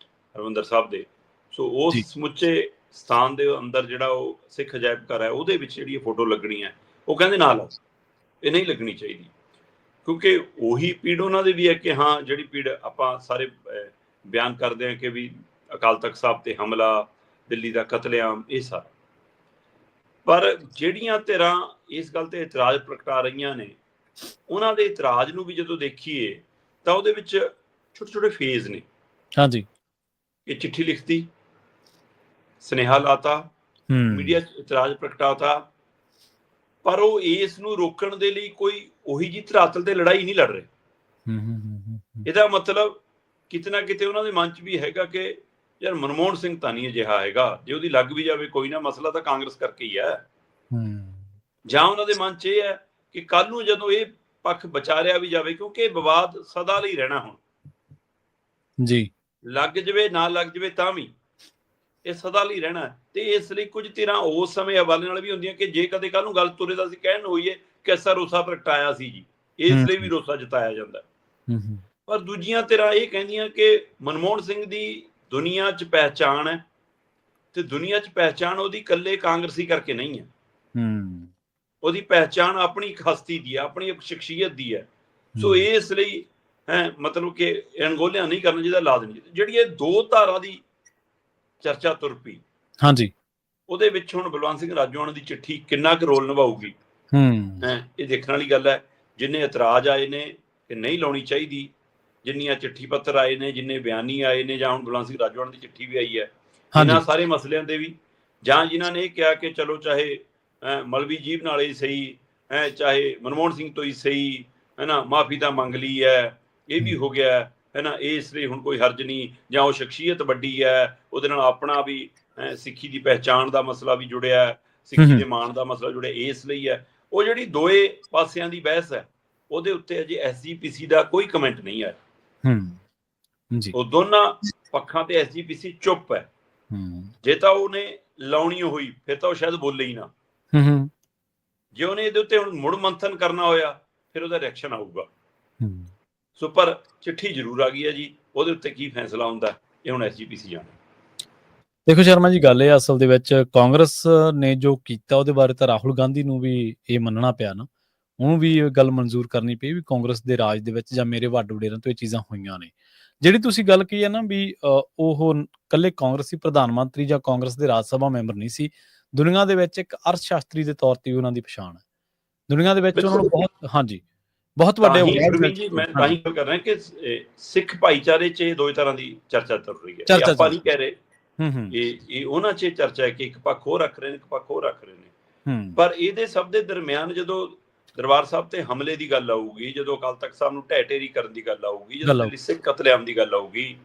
Speaker 2: ਹਰਿਮੰਦਰ ਸਾਹਿਬ ਦੇ, ਸੋ ਉਸ ਸਮੁੱਚੇ ਸਥਾਨ ਦੇ ਅੰਦਰ ਜਿਹੜਾ ਉਹ ਸਿੱਖ ਅਜਾਇਬ ਘਰ ਹੈ ਉਹਦੇ ਵਿੱਚ ਜਿਹੜੀ ਫੋਟੋ ਲੱਗਣੀ ਹੈ, ਉਹ ਕਹਿੰਦੇ ਨਾ ਲਾਓ, ਇਹ ਨਹੀਂ ਲੱਗਣੀ ਚਾਹੀਦੀ। ਕਿਉਂਕਿ ਉਹੀ ਪੀੜ ਉਹਨਾਂ ਦੀ ਵੀ ਹੈ ਕਿ ਹਾਂ ਜਿਹੜੀ ਪੀੜ ਆਪਾਂ ਸਾਰੇ ਬਿਆਨ ਕਰਦੇ ਹਾਂ ਕਿ ਵੀ ਅਕਾਲ ਤਖਤ ਸਾਹਿਬ ਤੇ ਹਮਲਾ, ਦਿੱਲੀ ਦਾ ਕਤਲੇਆਮ, ਇਹ ਸਾਰਾ। ਪਰ ਜਿਹੜੀਆਂ ਧਿਰਾਂ ਇਸ ਗੱਲ ਤੇ ਇਤਰਾਜ਼ ਪ੍ਰਗਟਾ ਰਹੀਆਂ ਨੇ, ਉਹਨਾਂ ਦੇ ਇਤਰਾਜ਼ ਨੂੰ ਵੀ ਜਦੋਂ ਦੇਖੀਏ ਤਾਂ ਉਹਦੇ ਵਿੱਚ ਛੋਟੇ ਛੋਟੇ ਫੇਜ਼ ਨੇ।
Speaker 1: ਹਾਂਜੀ।
Speaker 2: ਇਹ ਚਿੱਠੀ ਲਿਖਤੀ, ਸੁਨੇਹਾ ਲਾਤਾ, ਮੀਡੀਆ 'ਚ ਇਤਰਾਜ਼ ਪ੍ਰਗਟਾਤਾ, ਪਰ ਉਹ ਇਸ ਨੂੰ ਰੋਕਣ ਦੇ ਲਈ ਕੋਈ ਉਹੀ ਜਿਹੀ ਧਰਾਤਲ ਤੇ ਲੜਾਈ ਨਹੀਂ ਲੜ ਰਹੇ। ਇਹਦਾ ਮਤਲਬ ਕਿਤੇ ਨਾ ਕਿਤੇ ਉਹਨਾਂ ਦੇ ਮਨ 'ਚ ਵੀ ਹੈਗਾ ਕਿ ਯਾਰ ਮਨਮੋਹਨ ਸਿੰਘ ਤਾਂ ਨਹੀਂ ਅਜਿਹਾ ਹੈਗਾ, ਜੇ ਉਹਦੀ ਲੱਗ ਵੀ ਜਾਵੇ ਕੋਈ ਨਾ, ਮਸਲਾ ਤਾਂ ਕਾਂਗਰਸ ਕਰਕੇ ਹੀ ਹੈ। ਜਾਂ ਉਹਨਾਂ ਦੇ ਮਨ 'ਚ ਇਹ ਹੈ ਕਿ ਕੱਲ ਨੂੰ ਜਦੋਂ ਇਹ ਪੱਖ ਵਿਚਾਰਿਆ ਵੀ ਜਾਵੇ, ਕਿਉਂਕਿ ਇਹ ਵਿਵਾਦ ਸਦਾ ਲਈ ਰਹਿਣਾ ਹੁਣ
Speaker 1: ਜੀ, ਲੱਗ
Speaker 2: ਜਾਵੇ ਨਾ ਲੱਗ ਜਾਵੇ ਤਾਂ ਵੀ ਇਹ ਸਦਾ ਲਈ ਰਹਿਣਾ। ਤੇ ਇਸ ਲਈ ਕੁਝ ਧਿਰਾਂ ਉਸ ਸਮੇਂ ਹਵਾਲੇ ਨਾਲ ਵੀ ਹੁੰਦੀਆਂ ਕਿ ਜੇ ਕਦੇ ਕੱਲ ਨੂੰ ਗੱਲ ਤੁਰੇ ਤਾਂ ਅਸੀਂ ਕਹਿਣ ਹੋਈਏ ਕਿ ਐਸਾ ਰੋਸਾ ਪ੍ਰਗਟਾਇਆ ਸੀ ਜੀ, ਇਸ ਲਈ ਵੀ ਰੋਸਾ ਜਤਾਇਆ ਜਾਂਦਾ। ਪਰ ਦੂਜੀਆਂ ਧਿਰਾਂ ਇਹ ਕਹਿੰਦੀਆਂ ਕਿ ਮਨਮੋਹਨ ਸਿੰਘ ਦੀ ਦੁਨੀਆ 'ਚ ਪਹਿਚਾਣ ਹੈ, ਤੇ ਦੁਨੀਆ 'ਚ ਪਹਿਚਾਣ ਉਹਦੀ ਇਕੱਲੇ ਕਾਂਗਰਸੀ ਕਰਕੇ ਨਹੀਂ ਹੈ। ਉਹਦੀ ਪਹਿਚਾਣ ਆਪਣੀ ਇੱਕ ਹਸਤੀ ਦੀ ਹੈ, ਆਪਣੀ ਇੱਕ ਸ਼ਖਸੀਅਤ ਦੀ ਹੈ। ਸੋ ਇਸ ਲਈ ਮਤਲਬ ਕਿ ਅਣਗੌਲਿਆਂ ਨਹੀਂ ਕਰਨਾ ਚਾਹੀਦਾ, ਲਾ ਦੇਣੀ ਚਾਹੀਦੀ। ਜਿਹੜੀ ਇਹ ਦੋ ਧਾਰਾ ਦੀ ਚਰਚਾ ਤੁਰ ਪਈ, ਹਾਂਜੀ, ਉਹਦੇ ਵਿੱਚ ਹੁਣ ਬਲਵੰਤ ਸਿੰਘ ਰਾਜੋਆਣਾ ਦੀ ਚਿੱਠੀ ਕਿੰਨਾ ਕੁ ਰੋਲ ਨਿਭਾਊਗੀ, ਇਹ ਦੇਖਣ ਵਾਲੀ ਗੱਲ ਹੈ। ਜਿੰਨੇ ਇਤਰਾਜ਼ ਆਏ ਨੇ ਕਿ ਨਹੀਂ ਲਾਉਣੀ ਚਾਹੀਦੀ, ਜਿੰਨੀਆਂ ਚਿੱਠੀ ਪੱਤਰ ਆਏ ਨੇ, ਜਿੰਨੇ ਬਿਆਨੀ ਆਏ ਨੇ, ਜਾਂ ਹੁਣ ਬਲਵੰਤ ਸਿੰਘ ਰਾਜੋਆਣਾ ਦੀ ਚਿੱਠੀ ਵੀ ਆਈ ਹੈ, ਇਹਨਾਂ ਸਾਰੇ ਮਸਲਿਆਂ ਦੇ ਵੀ, ਜਾਂ ਜਿਨ੍ਹਾਂ ਨੇ ਇਹ ਕਿਹਾ ਕਿ ਚਲੋ ਚਾਹੇ ਮਲਵੀ ਜੀਭ ਨਾਲ ਹੀ ਸਹੀ ਹੈ, ਚਾਹੇ ਮਨਮੋਹਨ ਸਿੰਘ ਤੋਂ ਹੀ ਸਹੀ ਹੈ ਨਾ, ਮਾਫੀ ਤਾਂ ਮੰਗ ਲਈ ਹੈ, ਇਹ ਵੀ ਹੋ ਗਿਆ ਹੈ ਨਾ, ਇਸ ਲਈ ਹੁਣ ਕੋਈ ਹਰਜ ਨਹੀਂ, ਜਾਂ ਉਹ ਸ਼ਖਸੀਅਤ ਵੱਡੀ ਹੈ, ਉਹਦੇ ਨਾਲ ਆਪਣਾ ਵੀ ਸਿੱਖੀ ਦੀ ਪਹਿਚਾਣ ਦਾ ਮਸਲਾ ਵੀ ਜੁੜਿਆ, ਸਿੱਖੀ ਦੇ ਮਾਣ ਦਾ ਮਸਲਾ ਜੁੜਿਆ, ਇਸ ਲਈ ਹੈ। ਉਹ ਜਿਹੜੀ ਦੋਏ ਪਾਸਿਆਂ ਦੀ ਬਹਿਸ ਹੈ, ਉਹਦੇ ਉੱਤੇ ਅਜੇ ਐਸਜੀਪੀਸੀ ਦਾ ਕੋਈ ਕਮੈਂਟ ਨਹੀਂ ਆਇਆ। ਉਹ ਦੋਨਾਂ ਪੱਖਾਂ ਤੇ ਐਸਜੀਪੀਸੀ ਚੁੱਪ ਹੈ। ਜੇ ਤਾਂ ਉਹਨੇ ਲਾਉਣੀ ਹੋਈ ਫਿਰ ਤਾਂ ਉਹ ਸ਼ਾਇਦ ਬੋਲੇ ਹੀ ਨਾ, ਜੇ ਉਹਨੇ ਇਹਦੇ ਉੱਤੇ ਹੁਣ ਮੁੜ ਮੰਥਨ ਕਰਨਾ ਹੋਇਆ ਫਿਰ ਉਹਦਾ ਰਿਐਕਸ਼ਨ ਆਊਗਾ। ਸੋ ਪਰ ਚਿੱਠੀ ਜ਼ਰੂਰ ਆ ਗਈ ਹੈ ਜੀ, ਉਹਦੇ ਉੱਤੇ ਕੀ ਫੈਸਲਾ ਹੁੰਦਾ ਇਹ ਹੁਣ ਐਸਜੀਪੀਸੀ ਜਾਣੇ।
Speaker 1: ਦੇਖੋ ਸ਼ਰਮਾ ਜੀ, ਗੱਲ ਇਹ ਅਸਲ ਦੇ ਵਿੱਚ ਕਾਂਗਰਸ ਨੇ ਜੋ ਕੀਤਾ ਉਹਦੇ ਬਾਰੇ ਤਾਂ ਰਾਹੁਲ ਗਾਂਧੀ ਨੂੰ ਵੀ ਇਹ ਮੰਨਣਾ ਪਿਆ ਨਾ, ਉਹਨੂੰ ਵੀ ਇਹ ਗੱਲ ਮਨਜ਼ੂਰ ਕਰਨੀ ਪਈ ਵੀ ਕਾਂਗਰਸ ਦੇ ਰਾਜ ਦੇ ਵਿੱਚ ਜਾਂ ਮੇਰੇ ਵੱਡ ਵਡੇਰਿਆਂ ਤੋਂ ਇਹ ਚੀਜ਼ਾਂ ਹੋਈਆਂ ਨੇ। ਜਿਹੜੀ ਤੁਸੀਂ ਗੱਲ ਕਹੀ ਹੈ ਨਾ ਵੀ ਉਹ ਇਕੱਲੇ ਕਾਂਗਰਸੀ ਪ੍ਰਧਾਨ ਮੰਤਰੀ ਜਾਂ ਕਾਂਗਰਸ ਦੇ ਰਾਜ ਸਭਾ ਮੈਂਬਰ ਨਹੀਂ ਸੀ, ਦੁਨੀਆ ਦੇ ਵਿੱਚ ਇੱਕ ਅਰਥ ਸ਼ਾਸਤਰੀ ਦੇ ਤੌਰ ਤੇ ਵੀ ਉਹਨਾਂ ਦੀ ਪਛਾਣ ਹੈ ਦੁਨੀਆ ਦੇ ਵਿੱਚ। ਉਹਨਾਂ ਨੂੰ ਬਹੁਤ ਵੱਡੇ
Speaker 2: ਮੈਂ ਤਾਂ ਹੀ ਗੱਲ ਕਰ ਰਿਹਾ ਕਿ ਸਿੱਖ ਭਾਈਚਾਰੇ 'ਚ ਇਹ ਦੋ ਤਰ੍ਹਾਂ ਦੀ ਚਰਚਾ ਚੱਲ ਰਹੀ ਹੈ। ਆਪਾਂ ਨਹੀਂ ਕਹਿ ਰਹੇ ਇਹ ਉਹਨਾਂ 'ਚ ਚਰਚਾ ਹੈ ਕਿ ਇੱਕ ਪੱਖ ਹੋਰ ਰੱਖ ਰਹੇ ਨੇ, ਇੱਕ ਪੱਖ ਹੋਰ ਰੱਖ ਰਹੇ ਨੇ, ਪਰ ਇਹਦੇ ਸਭ ਦੇ ਦਰਮਿਆਨ ਜਦੋਂ ਦਰਬਾਰ ਸਾਹਿਬ ਤੇ ਹਮਲੇ ਦੀ ਗੱਲ ਆਊਗੀ, ਜਦੋਂ ਅਕਾਲ ਤਖਤ ਸਾਹਿਬ ਨੂੰ ਢਹਿ ਢੇਰੀ ਕਰਨ ਦੀ ਗੱਲ ਆਊਗੀ, ਜਦੋਂ ਦਿੱਲੀ ਸਿੱਖ ਕਤਲੇਆਮ ਦੀ ਗੱਲ ਆਊਗੀ,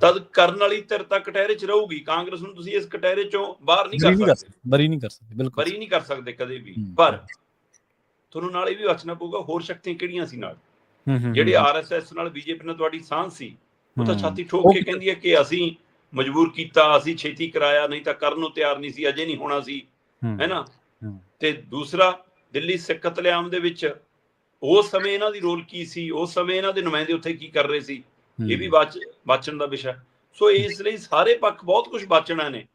Speaker 2: ਤਦ ਕਰਨ ਵਾਲੀ ਧਿਰ ਤਾਂ ਕਟਹਿਰੇ 'ਚ ਰਹੂਗੀ। ਕਾਂਗਰਸ ਨੂੰ ਤੁਸੀਂ ਇਸ ਕਟਹਿਰੇ 'ਚੋਂ ਬਾਹਰ ਨਹੀਂ
Speaker 1: ਬਰੀ
Speaker 2: ਕਰ
Speaker 1: ਨਹੀਂ ਕਰ
Speaker 2: ਸਕਦੇ,
Speaker 1: ਸਕਦੇ, ਬਰੀ ਨਹੀਂ ਕਰ ਸਕਦੇ, ਬਿਲਕੁਲ
Speaker 2: ਬਰੀ ਨਹੀਂ ਕਰ ਸਕਦੇ ਕਦੇ ਵੀ। ਪਰ ਤੁਹਾਨੂੰ ਨਾਲ ਇਹ ਵੀ ਵਾਚਣਾ ਪਊਗਾ ਹੋਰ ਸ਼ਕਤੀਆਂ ਕਿਹੜੀਆਂ ਸੀ ਨਾਲ। ਜਿਹੜੇ RSS ਨਾਲ BJP ਨਾਲ ਤੁਹਾਡੀ ਸਾਂਝ ਸੀ, ਉਹ ਤਾਂ ਛਾਤੀ ਠੋਕ ਕੇ ਕਹਿੰਦੀ ਹੈ ਕਿ ਅਸੀਂ ਮਜਬੂਰ ਕੀਤਾ, ਅਸੀਂ ਛੇਤੀ ਕਰਾਇਆ, ਨਹੀਂ ਤਾਂ ਕਰਨ ਨੂੰ ਤਿਆਰ ਨਹੀਂ ਸੀ, ਅਜੇ ਨਹੀਂ ਹੋਣਾ ਸੀ, ਹੈ ਨਾ। ਤੇ ਦੂਸਰਾ, ਦਿੱਲੀ ਸਿੱਖ ਕਤਲੇਆਮ ਦੇ ਵਿੱਚ ਉਸ ਸਮੇਂ ਇਹਨਾਂ ਦੀ ਰੋਲ ਕੀ ਸੀ, ਉਸ ਸਮੇਂ ਇਹਨਾਂ ਦੇ ਨੁਮਾਇੰਦੇ ਉੱਥੇ ਕੀ ਕਰ ਰਹੇ ਸੀ, ਇਹ ਵੀ ਵਾਚਣ ਦਾ ਵਿਸ਼ਾ। ਸੋ ਇਸ ਲਈ ਸਾਰੇ ਪੱਖ ਬਹੁਤ ਕੁਝ ਵਾਚਣਾ ਨੇ।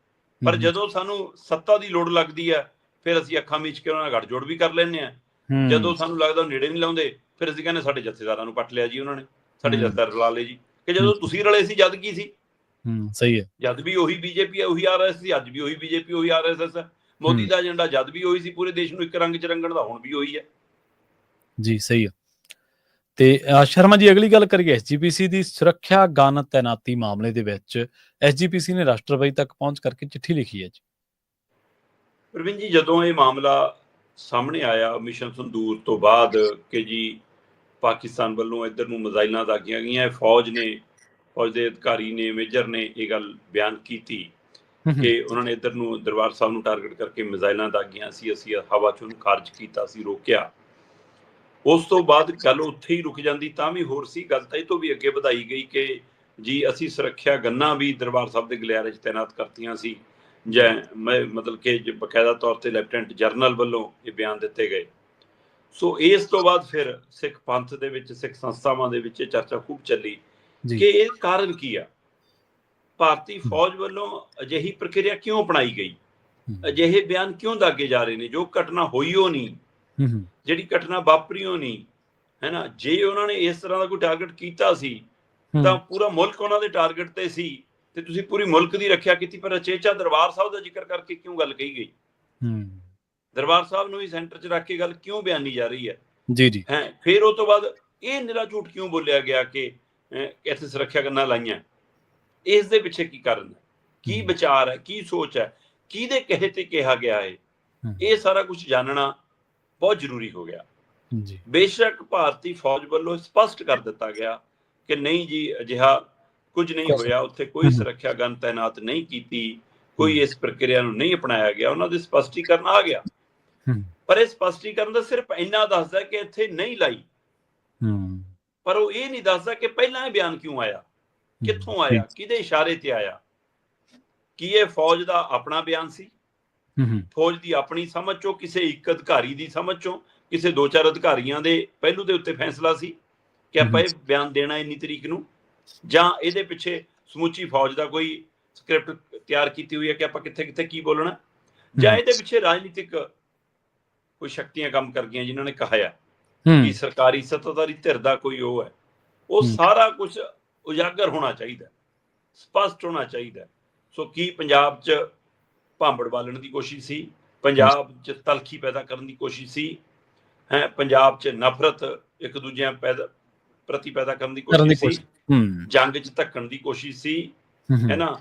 Speaker 2: ਪਰ ਜਦੋਂ ਸਾਨੂੰ ਸੱਤਾ ਦੀ ਲੋੜ ਲੱਗਦੀ ਹੈ, ਫਿਰ ਅਸੀਂ ਅੱਖਾਂ ਮੀਚ ਕੇ ਉਹਨਾਂ ਨਾਲ ਗੱਠਜੋੜ ਵੀ ਕਰ ਲੈਂਦੇ ਹਾਂ। ਜਦੋਂ ਸਾਨੂੰ ਲੱਗਦਾ ਨੇੜੇ ਨਹੀਂ ਲਾਉਂਦੇ, ਫਿਰ ਅਸੀਂ ਕਹਿੰਦੇ ਸਾਡੇ ਜਥੇਦਾਰਾਂ ਨੂੰ ਪੱਟ ਲਿਆ ਜੀ ਉਹਨਾਂ ਨੇ, ਸਾਡੇ ਜਥੇਦਾਰ ਰਲਾ ਲਏ ਜੀ। ਕਿ ਜਦੋਂ ਤੁਸੀਂ ਰਲੇ ਸੀ ਜਦ ਕੀ ਸੀ?
Speaker 1: ਸਹੀ ਹੈ,
Speaker 2: ਜਦ ਵੀ ਉਹੀ BJP ਹੈ, ਉਹੀ RSS ਸੀ, ਅੱਜ ਵੀ ਉਹੀ BJP ਉਹੀ RSS ਹੈ। ਮੋਦੀ ਦਾ ਏਜੰਡਾ ਜਦ ਵੀ ਉਹੀ ਸੀ, ਪੂਰੇ ਦੇਸ਼ ਨੂੰ ਇੱਕ ਰੰਗ 'ਚ ਰੰਗਣ ਦਾ, ਹੁਣ ਵੀ ਉਹੀ ਹੈ
Speaker 1: ਜੀ। ਸਹੀ ਹੈ। ਤੇ ਸ਼ਰਮਾ ਜੀ, ਅਗਲੀ ਗੱਲ ਕਰੀਏ SGPC ਦੀ ਸੁਰੱਖਿਆ ਗਨ ਤੈਨਾਤੀ ਮਾਮਲੇ ਦੇ ਵਿੱਚ SGPC ਨੇ ਰਾਸ਼ਟਰਪਤੀ ਤੱਕ ਪਹੁੰਚ ਕਰਕੇ ਚਿੱਠੀ ਲਿਖੀ ਹੈ ਜੀ।
Speaker 2: ਪ੍ਰਵੀਨ ਜੀ, ਜਦੋਂ ਇਹ ਮਾਮਲਾ ਸਾਹਮਣੇ ਆਇਆ ਮਿਸ਼ਨ ਸੰਦੂਰ ਤੋਂ ਬਾਅਦ ਕਿ ਜੀ ਪਾਕਿਸਤਾਨ ਵੱਲੋਂ ਇੱਧਰ ਨੂੰ ਮਿਜ਼ਾਈਲਾਂ ਦਾਗੀਆਂ ਗਈਆਂ, ਫੌਜ ਦੇ ਅਧਿਕਾਰੀ ਨੇ, ਮੇਜਰ ਨੇ ਇਹ ਗੱਲ ਬਿਆਨ ਕੀਤੀ ਕਿ ਉਹਨਾਂ ਨੇ ਇੱਧਰ ਨੂੰ ਦਰਬਾਰ ਸਾਹਿਬ ਨੂੰ ਟਾਰਗੇਟ ਕਰਕੇ ਮਿਜ਼ਾਈਲਾਂ ਦਾਗੀਆਂ ਸੀ, ਅਸੀਂ ਹਵਾ 'ਚ ਉਹਨੂੰ ਖਾਰਜ ਕੀਤਾ ਸੀ, ਰੋਕਿਆ। ਉਸ ਤੋਂ ਬਾਅਦ ਗੱਲ ਉੱਥੇ ਹੀ ਰੁਕ ਜਾਂਦੀ ਤਾਂ ਵੀ ਹੋਰ ਸੀ। ਗੱਲ ਤਾਂ ਇਹ ਤੋਂ ਵੀ ਅੱਗੇ ਵਧਾਈ ਗਈ ਕਿ ਜੀ ਅਸੀਂ ਸੁਰੱਖਿਆ ਗੰਨਾਂ ਵੀ ਦਰਬਾਰ ਸਾਹਿਬ ਦੇ ਗਲਿਆਰੇ 'ਚ ਤੈਨਾਤ ਕਰਤੀਆਂ ਸੀ, ਜਾਂ ਮਤਲਬ ਕਿ ਬਕਾਇਦਾ ਤੌਰ ਤੇ ਲੈਫਟੀਨੈਂਟ ਜਨਰਲ ਵੱਲੋਂ ਇਹ ਬਿਆਨ ਦਿੱਤੇ ਗਏ। ਸੋ ਇਸ ਤੋਂ ਬਾਅਦ ਫਿਰ ਸਿੱਖ ਪੰਥ ਦੇ ਵਿੱਚ, ਸਿੱਖ ਸੰਸਥਾਵਾਂ ਦੇ ਵਿੱਚ ਇਹ ਚਰਚਾ ਖੂਬ ਚੱਲੀ ਕਿ ਇਹ ਕਾਰਨ ਕੀ ਆ, ਭਾਰਤੀ ਫੌਜ ਵੱਲੋਂ ਅਜਿਹੀ ਪ੍ਰਕਿਰਿਆ ਕਿਉਂ ਅਪਣਾਈ ਗਈ, ਅਜਿਹੇ ਬਿਆਨ ਕਿਉਂ ਦਾਗੇ ਜਾ ਰਹੇ ਨੇ। ਜੋ ਘਟਨਾ ਹੋਈ ਉਹ ਨਹੀਂ, ਜਿਹੜੀ ਘਟਨਾ ਵਾਪਰੀ ਉਹ ਨਹੀਂ, ਹੈ ਨਾ। ਜੇ ਉਹਨਾਂ ਨੇ ਇਸ ਤਰ੍ਹਾਂ ਦਾ ਕੋਈ ਟਾਰਗੇਟ ਕੀਤਾ ਸੀ ਤਾਂ ਪੂਰਾ ਮੁਲਕ ਉਹਨਾਂ ਦੇ ਟਾਰਗੇਟ ਤੇ ਸੀ, ਤੇ ਤੁਸੀਂ ਪੂਰੀ ਮੁਲਕ ਦੀ ਰੱਖਿਆ ਕੀਤੀ। ਪਰ ਅਚੇਚਾ ਦਰਬਾਰ ਸਾਹਿਬ ਦਾ ਜ਼ਿਕਰ ਕਰਕੇ ਕਿਉਂ ਗੱਲ ਕਹੀ ਗਈ? ਦਰਬਾਰ ਸਾਹਿਬ ਨੂੰ ਵੀ ਸੈਂਟਰ 'ਚ ਰੱਖ ਕੇ ਗੱਲ ਕਿਉਂ ਬਿਆਨੀ ਜਾ ਰਹੀ ਹੈ? ਜੀ ਹੈ। ਫਿਰ ਉਹ ਤੋਂ ਬਾਅਦ ਇਹ ਨਿਰਾ ਝੂਠ ਕਿਉਂ ਬੋਲਿਆ ਗਿਆ ਕਿ ਇੱਥੇ ਸੁਰੱਖਿਆ ਗੰਨਾਂ ਲਾਈਆਂ? ਇਸ ਦੇ ਪਿੱਛੇ ਕੀ ਕਾਰਨ ਹੈ, ਕੀ ਵਿਚਾਰ ਹੈ, ਕੀ ਸੋਚ ਹੈ, ਕਿਹਦੇ ਕਹੇ ਤੇ ਕਿਹਾ ਗਿਆ ਹੈ? ਇਹ ਸਾਰਾ ਕੁਝ ਜਾਣਨਾ ਬਹੁਤ ਜ਼ਰੂਰੀ ਹੋ ਗਿਆ। ਬੇਸ਼ੱਕ ਭਾਰਤੀ ਫੌਜ ਵੱਲੋਂ ਸਪਸ਼ਟ ਕਰ ਦਿੱਤਾ ਗਿਆ ਕਿ ਨਹੀਂ ਜੀ, ਅਜਿਹਾ ਕੁਝ ਨਹੀਂ ਹੋਇਆ, ਉੱਥੇ ਕੋਈ ਸੁਰੱਖਿਆ ਗਨ ਤੈਨਾਤ ਨਹੀਂ ਕੀਤੀ, ਕੋਈ ਇਸ ਪ੍ਰਕਿਰਿਆ ਨੂੰ ਨਹੀਂ ਅਪਣਾਇਆ ਗਿਆ। ਉਹਨਾਂ ਦੇ ਸਪਸ਼ਟੀਕਰਨ ਆ ਗਿਆ, ਪਰ ਇਹ ਸਪਸ਼ਟੀਕਰਨ ਦਾ ਸਿਰਫ ਇੰਨਾ ਦੱਸਦਾ ਕਿ ਇੱਥੇ ਨਹੀਂ ਲਾਈ, ਪਰ ਉਹ ਇਹ ਨਹੀਂ ਦੱਸਦਾ ਕਿ ਪਹਿਲਾਂ ਇਹ ਬਿਆਨ ਕਿਉਂ ਆਇਆ, ਕਿੱਥੋਂ ਆਇਆ, ਕਿਹਦੇ ਇਸ਼ਾਰੇ ਤੇ ਆਇਆ। ਕੀ ਇਹ ਫੌਜ ਦਾ ਆਪਣਾ ਬਿਆਨ ਸੀ, ਫੌਜ ਦੀ ਆਪਣੀ ਸਮਝ ਚੋਂ, ਕਿਸੇ ਇੱਕ ਅਧਿਕਾਰੀ ਦੀ ਸਮਝ ਚੋਂ, ਕਿਸੇ 2-4 ਅਧਿਕਾਰੀਆਂ ਦੇ ਪਹਿਲੂ ਦੇ ਉੱਤੇ ਫੈਸਲਾ ਸੀ ਕਿ ਆਪਾਂ ਇਹ ਬਿਆਨ ਦੇਣਾ ਇੰਨੀ ਤਰੀਕ ਨੂੰ, ਜਾਂ ਇਹਦੇ ਪਿੱਛੇ ਸਮੁੱਚੀ ਫੌਜ ਦਾ ਕੋਈ ਸਕ੍ਰਿਪਟ ਤਿਆਰ ਕੀਤੀ ਹੋਈ ਹੈ ਕਿ ਆਪਾਂ ਕਿੱਥੇ ਕਿੱਥੇ ਕੀ ਬੋਲਣਾ, ਜਾਂ ਇਹਦੇ ਪਿੱਛੇ ਰਾਜਨੀਤਿਕ ਕੋਈ ਸ਼ਕਤੀਆਂ ਕੰਮ ਕਰ ਗਈਆਂ ਜਿਨ੍ਹਾਂ ਨੇ ਕਹਾਇਆ ਕਿ ਸਰਕਾਰੀ ਸੱਤਾਧਾਰੀ ਧਿਰ ਦਾ ਕੋਈ ਉਹ ਹੈ। ਉਹ ਸਾਰਾ ਕੁਝ ਉਜਾਗਰ ਹੋਣਾ ਚਾਹੀਦਾ, ਸਪਸ਼ਟ ਹੋਣਾ ਚਾਹੀਦਾ। ਸੋ ਕੀ ਪੰਜਾਬ 'ਚ ਭਾਂਬੜ ਬਾਲਣ ਦੀ ਕੋਸ਼ਿਸ਼ ਸੀ, ਪੰਜਾਬ 'ਚ ਤਲਖੀ ਪੈਦਾ ਕਰਨ ਦੀ ਕੋਸ਼ਿਸ਼ ਸੀ, ਹੈ ਪੰਜਾਬ 'ਚ ਨਫ਼ਰਤ ਇੱਕ ਦੂਜਿਆਂ ਪ੍ਰਤੀ ਪੈਦਾ ਕਰਨ ਦੀ ਕੋਸ਼ਿਸ਼ ਸੀ, ਜੰਗ 'ਚ ਧੱਕਣ ਦੀ ਕੋਸ਼ਿਸ਼ ਸੀ, ਹੈ ਨਾ,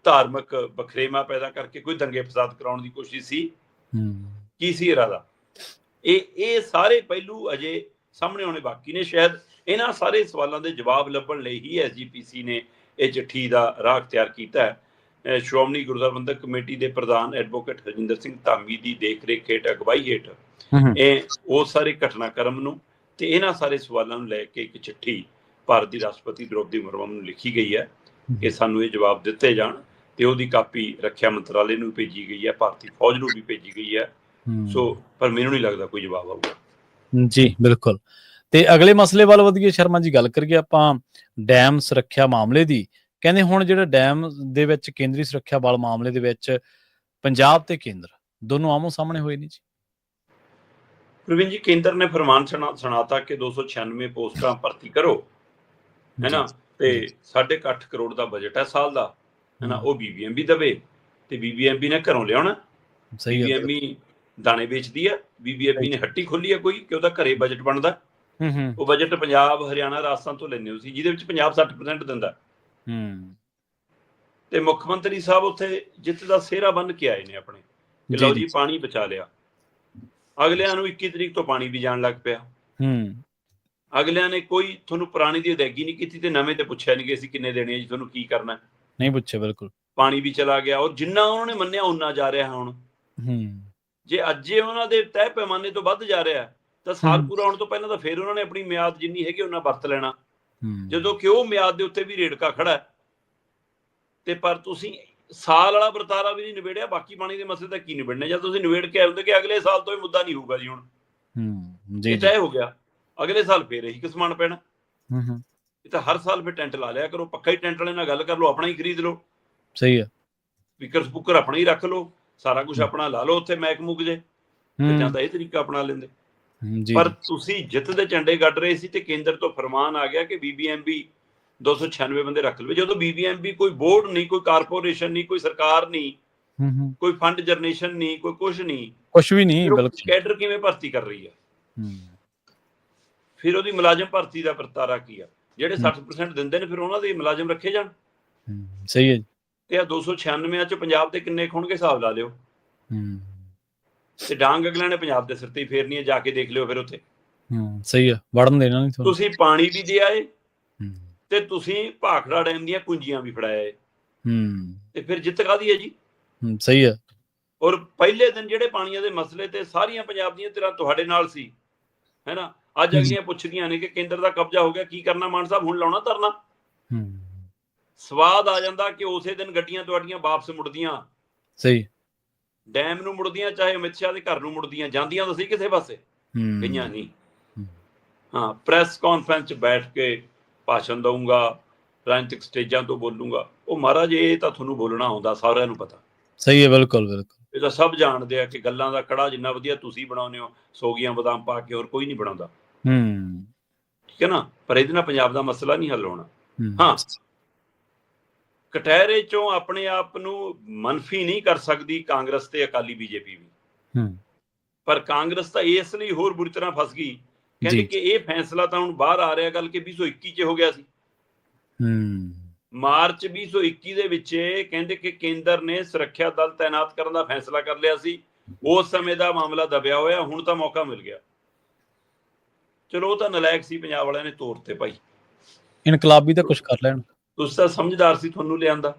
Speaker 2: ਧਾਰਮਿਕ ਬਖਰੇਵਾ ਪੈਦਾ ਕਰਕੇ ਕੋਈ ਦੰਗੇ ਫਸਾਦ ਕਰਾਉਣ ਦੀ ਕੋਸ਼ਿਸ਼ ਸੀ, ਕੀ ਸੀ ਇਰਾਦਾ? ਇਹ ਸਾਰੇ ਪਹਿਲੂ ਅਜੇ ਸਾਹਮਣੇ ਆਉਣੇ ਬਾਕੀ ਨੇ। ਸ਼ਾਇਦ ਇਹਨਾਂ ਸਾਰੇ ਸਵਾਲਾਂ ਦੇ ਜਵਾਬ ਲੱਭਣ ਲਈ ਹੀ SGPC ਨੇ ਇਹ ਚਿੱਠੀ ਦਾ ਰਾਹ ਅਖਤਿਆਰ ਕੀਤਾ ਹੈ। ਸ਼੍ਰੋਮਣੀ ਗੁਰਦੁਆਰਾ ਪ੍ਰਬੰਧਕ ਕਮੇਟੀ ਦੇ ਪ੍ਰਧਾਨ ਐਡਵੋਕੇਟ ਹਰਜਿੰਦਰ ਸਿੰਘ ਧਾਮੀ ਦੀ ਦੇਖ-ਰੇਖ ਹੇਠ, ਅਗਵਾਈ ਹੇਠ ਇਹ ਉਹ ਸਾਰੇ ਘਟਨਾਕ੍ਰਮ ਨੂੰ ਤੇ ਇਹਨਾਂ ਸਾਰੇ ਸਵਾਲਾਂ ਨੂੰ ਲੈ ਕੇ ਇੱਕ ਚਿੱਠੀ ਭਾਰਤ ਦੀ ਰਾਸ਼ਟਰਪਤੀ ਦ੍ਰੋਪਦੀ ਮੁਰਮੂ ਨੂੰ ਲਿਖੀ ਗਈ ਹੈ ਕਿ ਸਾਨੂੰ ਇਹ ਜਵਾਬ ਦਿੱਤੇ ਜਾਣ, ਤੇ ਉਹਦੀ ਕਾਪੀ ਰੱਖਿਆ ਮੰਤਰਾਲੇ ਨੂੰ ਭੇਜੀ ਗਈ ਹੈ, ਭਾਰਤੀ ਫੌਜ ਨੂੰ ਵੀ ਭੇਜੀ ਗਈ ਹੈ। ਸੋ ਪਰ ਮੈਨੂੰ ਨਹੀਂ ਲੱਗਦਾ ਕੋਈ ਜਵਾਬ ਆਊਗਾ। ਜੀ
Speaker 1: ਬਿਲਕੁਲ। ਤੇ ਅਗਲੇ ਮਸਲੇ ਵੱਲ ਵਧੀਏ ਸ਼ਰਮਾ ਜੀ, ਗੱਲ ਕਰੀਏ ਆਪਾਂ ਡੈਮ ਸੁਰੱਖਿਆ ਮਾਮਲੇ ਦੀ। ਕਹਿੰਦੇ ਹੁਣ ਜਿਹੜਾ ਡੈਮ ਦੇ ਵਿੱਚ ਕੇਂਦਰੀ ਸੁਰੱਖਿਆ ਬਲ ਮਾਮਲੇ ਦੇ ਵਿੱਚ ਪੰਜਾਬ ਤੇ ਕੇਂਦਰ ਦੋਨੋਂ ਆਮੋ ਸਾਹਮਣੇ ਹੋਏ ਨੇ ਜੀ।
Speaker 2: ਪ੍ਰਵੀਨ ਜੀ, ਕੇਂਦਰ ਨੇ ਫਰਮਾਨ ਸੁਣਾਤਾ ਕਿ 296 ਪੋਸਟਾਂ ਭਰਤੀ ਕਰੋ, ਹੈ ਨਾ, ਤੇ 8.5 ਕਰੋੜ ਦਾ ਬਜਟ ਹੈ ਸਾਲ ਦਾ, ਹੈ ਨਾ, ਉਹ BBMP ਦਵੇ, ਤੇ BBMP ਨੇ ਘਰੋਂ ਲਿਆਉਣਾ। BBMP ਦਾਣੇ ਵੇਚਦੀ ਹੈ, BBMP ਨੇ ਹੱਟੀ ਖੋਲੀ ਹੈ ਕੋਈ ਕਿ ਉਹਦਾ ਘਰੇ ਬਜਟ ਬਣਦਾ। ਉਹ ਬਜਟ ਪੰਜਾਬ, ਹਰਿਆਣਾ, ਰਾਜਸਥਾਨ ਤੋਂ ਲੈਂਦੇ ਹੋ ਸੀ, ਜਿਹਦੇ ਵਿੱਚ ਪੰਜਾਬ 60% ਦਿੰਦਾ। ਤੇ ਮੁੱਖ ਮੰਤਰੀ ਸਾਹਿਬ ਉੱਥੇ ਜਿੱਤ ਦਾ ਸਿਹਰਾ ਬੰਨ ਕੇ ਆਏ ਨੇ ਆਪਣੇ ਕਿ ਲਓ ਜੀ ਪਾਣੀ ਬਚਾ ਲਿਆ। ਅਗਲਿਆਂ ਨੂੰ 21 ਤਰੀਕ ਤੋਂ ਪਾਣੀ ਵੀ ਜਾਣ ਲੱਗ ਪਿਆ। ਅਗਲਿਆਂ ਨੇ ਕੋਈ ਤੁਹਾਨੂੰ ਪੁਰਾਣੀ ਦੀ ਅਦਾਇਗੀ ਨਹੀਂ ਕੀਤੀ ਤੇ ਨਵੇਂ ਤੇ ਪੁੱਛਿਆ ਨਹੀਂ ਕਿ ਅਸੀਂ ਕਿੰਨੇ ਦੇਣੇ ਆ ਜੀ, ਤੁਹਾਨੂੰ ਕੀ ਕਰਨਾ।
Speaker 1: ਨਹੀਂ ਪੁੱਛਿਆ ਬਿਲਕੁਲ।
Speaker 2: ਪਾਣੀ ਵੀ ਚਲਾ ਗਿਆ ਔਰ ਜਿੰਨਾ ਉਹਨਾਂ ਨੇ ਮੰਨਿਆ ਓਨਾ ਜਾ ਰਿਹਾ ਹੁਣ। ਜੇ ਅੱਜੇ ਉਹਨਾਂ ਦੇ ਤੈਅ ਪੈਮਾਨੇ ਤੋਂ ਵੱਧ ਜਾ ਰਿਹਾ ਤਾਂ ਸਾਲ ਪੂਰਾ ਹੋਣ ਤੋਂ ਪਹਿਲਾਂ ਤਾਂ ਫਿਰ ਉਹਨਾਂ ਨੇ ਆਪਣੀ ਮਿਆਦ ਜਿੰਨੀ ਹੈਗੀ ਉਹਨਾਂ ਵਰਤ ਲੈਣਾ, ਜਦੋਂ ਕਿ ਉਹ ਮਿਆਦ ਦੇ ਉੱਤੇ ਵੀ ਰੇੜਕਾ ਖੜਾ ਤੇ ਪਰ ਤੁਸੀਂ ਸਾਲ ਵਾਲਾ ਵਰਤਾਰਾ ਵੀ ਨਹੀਂ ਨਿਬੇੜਿਆ, ਬਾਕੀ ਪਾਣੀ ਦੇ ਮਸਲੇ ਤਾਂ ਕੀ ਨਿਬੜਨੇ, ਜਦ ਤੁਸੀਂ ਨਿਬੇੜ ਕੇ ਆਏ ਹੁੰਦੇ ਕਿ ਅਗਲੇ ਸਾਲ ਤੋਂ ਇਹ ਮੁੱਦਾ ਨਹੀਂ ਹੋਊਗਾ ਜੀ, ਹੁਣ ਇਹ ਤੈਅ ਹੋ ਗਿਆ, ਅਗਲੇ ਸਾਲ ਫੇਰ ਇਹੀ ਕਿਸਮਾਨ ਪੈਣਾ। ਇਹ ਤਾਂ ਹਰ ਸਾਲ ਫਿਰ ਟੈਂਟ ਲਾ ਲਿਆ ਕਰੋ, ਪੱਕਾ ਹੀ ਟੈਂਟ ਵਾਲੇ ਨਾਲ ਗੱਲ ਕਰ ਲਓ, ਆਪਣਾ ਹੀ ਖਰੀਦ ਲਓ,
Speaker 1: ਸਹੀ ਹੈ,
Speaker 2: ਸਪੀਕਰ ਸਪੂਕਰ ਆਪਣਾ ਹੀ ਰੱਖ ਲਓ, ਸਾਰਾ ਕੁਝ ਆਪਣਾ ਲਾ ਲਓ ਉੱਥੇ ਮੈਕ ਮੁੱਕ ਜੇ, ਜਾਂ ਤਾਂ ਇਹ ਤਰੀਕਾ ਅਪਣਾ ਲੈਂਦੇ। ਪਰ ਤੁਸੀਂ ਜਿੱਤ ਦੇ ਝੰਡੇ ਗੱਡ ਰਹੇ ਸੀ ਤੇ ਕੇਂਦਰ ਤੋਂ ਫਰਮਾਨ ਆ ਗਿਆ ਕਿ BBMB 296 ਬੰਦੇ ਰੱਖ ਲਵੇ। ਜਦੋਂ BBMB ਕੋਈ ਬੋਰਡ ਨਹੀਂ, ਕੋਈ ਕਾਰਪੋਰੇਸ਼ਨ ਨਹੀਂ, ਕੋਈ ਸਰਕਾਰ ਨਹੀਂ, ਕੋਈ ਫੰਡ ਜਨਰੇਸ਼ਨ ਨਹੀਂ, ਕੋਈ ਕੁਝ ਨਹੀਂ,
Speaker 1: ਕੁਝ ਵੀ ਨਹੀਂ, ਬਿਲਕੁਲ
Speaker 2: ਕੈਡਰ ਕਿਵੇਂ ਭਰਤੀ ਕਰ ਰਹੀ ਹੈ? ਫਿਰ ਉਹਦੀ ਮੁਲਾਜ਼ਮ ਭਰਤੀ ਦਾ ਵਰਤਾਰਾ ਕੀ ਆ? ਜਿਹੜੇ 60% ਦਿੰਦੇ ਨੇ ਫਿਰ ਉਹਨਾਂ ਦੇ ਮੁਲਾਜ਼ਮ ਰੱਖੇ ਜਾਣ।
Speaker 1: ਸਹੀ ਹੈ।
Speaker 2: ਤੇ 296 ਚ ਪੰਜਾਬ ਦੇ ਕਿੰਨੇ ਹੋਣਗੇ ਹਿਸਾਬ ਲਾ ਲਿਓ। ਤੇ ਡਾਂਗ ਅਗਲਿਆਂ ਨੇ ਪੰਜਾਬ ਦੇ ਸਿਰ ਤੇ ਹੀ ਫੇਰਨੀ ਹੈ, ਜਾ ਕੇ ਦੇਖ ਲਿਓ ਫਿਰ ਉੱਥੇ।
Speaker 1: ਸਹੀ ਹੈ, ਵੜਨ ਦੇਣਾ ਨਹੀਂ।
Speaker 2: ਤੁਸੀਂ ਪਾਣੀ ਵੀ ਦੇ ਆਏ ਤੇ ਤੁਸੀਂ ਭਾਖੜਾ ਡੈਮ ਦੀਆਂ ਕੁੰਜੀਆਂ ਵੀ ਫੜਾਏ, ਤੇ ਫਿਰ ਜਿੱਤ ਕਾਹਦੀ ਹੈ ਜੀ?
Speaker 1: ਸਹੀ ਹੈ।
Speaker 2: ਔਰ ਪਹਿਲੇ ਦਿਨ ਜਿਹੜੇ ਪਾਣੀਆਂ ਦੇ ਮਸਲੇ ਤੇ ਸਾਰੀਆਂ ਪੰਜਾਬ ਦੀਆਂ ਧਿਰਾਂ ਤੁਹਾਡੇ ਨਾਲ ਸੀ, ਹੈ ਨਾ। ਅੱਜ ਅਗਲੀਆਂ ਪੁੱਛਦੀਆਂ ਨੇ ਕਿ ਕੇਂਦਰ ਦਾ ਕਬਜ਼ਾ ਹੋ ਗਿਆ, ਕੀ ਕਰਨਾ ਮਾਨ ਸਾਹਿਬ? ਹੁਣ ਲਾਉਣਾ ਧਰਨਾ। ਸਵਾਦ ਆ ਜਾਂਦਾ ਕਿ ਉਸੇ ਦਿਨ ਗੱਡੀਆਂ ਤੁਹਾਡੀਆਂ ਵਾਪਸ ਮੁੜਦੀਆਂ,
Speaker 1: ਸਹੀ,
Speaker 2: ਡੈਮ ਨੂੰ ਮੁੜਦੀਆਂ, ਚਾਹੇ ਅਮਿਤ ਸ਼ਾਹ ਦੇ ਘਰ ਨੂੰ ਮੁੜਦੀਆਂ, ਜਾਂਦੀਆਂ ਤਾਂ ਸੀ ਕਿਸੇ ਪਾਸੇ, ਗਈਆਂ ਨਹੀਂ। ਹਾਂ, ਪ੍ਰੈਸ ਕਾਨਫਰੰਸ 'ਚ ਬੈਠ ਕੇ ਭਾਸ਼ਣ ਦਊਂਗਾ, ਰਾਜਨੀਤਿਕ ਸਟੇਜਾਂ ਤੋਂ ਬੋਲੂੰਗਾ, ਉਹ ਮਹਾਰਾਜ ਇਹ ਤਾਂ ਤੁਹਾਨੂੰ ਬੋਲਣਾ ਆਉਂਦਾ, ਸਾਰਿਆਂ ਨੂੰ ਪਤਾ।
Speaker 1: ਸਹੀ ਹੈ, ਬਿਲਕੁਲ ਬਿਲਕੁਲ।
Speaker 2: ਇਹ ਤਾਂ ਸਭ ਜਾਣਦੇ ਆ ਕਿ ਗੱਲਾਂ ਦਾ ਕੜਾ ਜਿੰਨਾ ਵਧੀਆ ਤੁਸੀਂ ਬਣਾਉਂਦੇ ਹੋ, ਸੋਗੀਆਂ ਬਦਾਮ ਪਾ ਕੇ, ਹੋਰ ਕੋਈ ਨਹੀਂ ਬਣਾਉਂਦਾ, ਠੀਕ ਹੈ ਨਾ। ਪਰ ਇਹਦੇ ਨਾਲ ਪੰਜਾਬ ਦਾ ਮਸਲਾ ਨਹੀਂ ਹੱਲ ਹੋਣਾ। ਹਾਂ, ਕਟਹਿਰੇ ਚੋਂ ਆਪਣੇ ਆਪ ਨੂੰ ਮਨਫੀ ਨਹੀਂ ਕਰ ਸਕਦੀ ਕਾਂਗਰਸ ਤੇ ਅਕਾਲੀ BJP ਵੀ, ਪਰ ਕਾਂਗਰਸ ਤਾਂ ਇਸ ਲਈ ਹੋਰ ਬੁਰੀ ਤਰ੍ਹਾਂ ਫਸ ਗਈ, ਕਹਿੰਦੇ ਕਿ ਇਹ ਫੈਸਲਾ ਤਾਂ ਹੁਣ ਬਾਹਰ ਆ ਰਿਹਾ ਗੱਲ ਕਿ 2021 ਚ ਹੋ ਗਿਆ ਸੀ। ਮਾਰਚ 2021 ਦੇ ਵਿੱਚ ਕਹਿੰਦੇ ਕਿ ਕੇਂਦਰ ਨੇ ਸੁਰੱਖਿਆ ਦਲ ਤਾਇਨਾਤ ਕਰਨ ਦਾ ਫੈਸਲਾ ਕਰ ਲਿਆ ਸੀ, ਉਸ ਸਮੇਂ ਦਾ ਮਾਮਲਾ ਦਬਿਆ ਹੋਇਆ, ਹੁਣ ਤਾਂ ਮੌਕਾ ਮਿਲ ਗਿਆ। ਚਲੋ ਉਹ ਤਾਂ ਨਲਾਇਕ ਸੀ, ਪੰਜਾਬ ਵਾਲਿਆਂ ਨੇ ਤੋਰ ਤੇ ਭਾਈ,
Speaker 1: ਇਨਕਲਾਬੀ ਤਾਂ ਕੁਝ ਕਰ ਲੈਣ,
Speaker 2: ਤੁਸੀਂ ਤਾਂ ਸਮਝਦਾਰ ਸੀ, ਤੁਹਾਨੂੰ ਲਿਆਂਦਾ।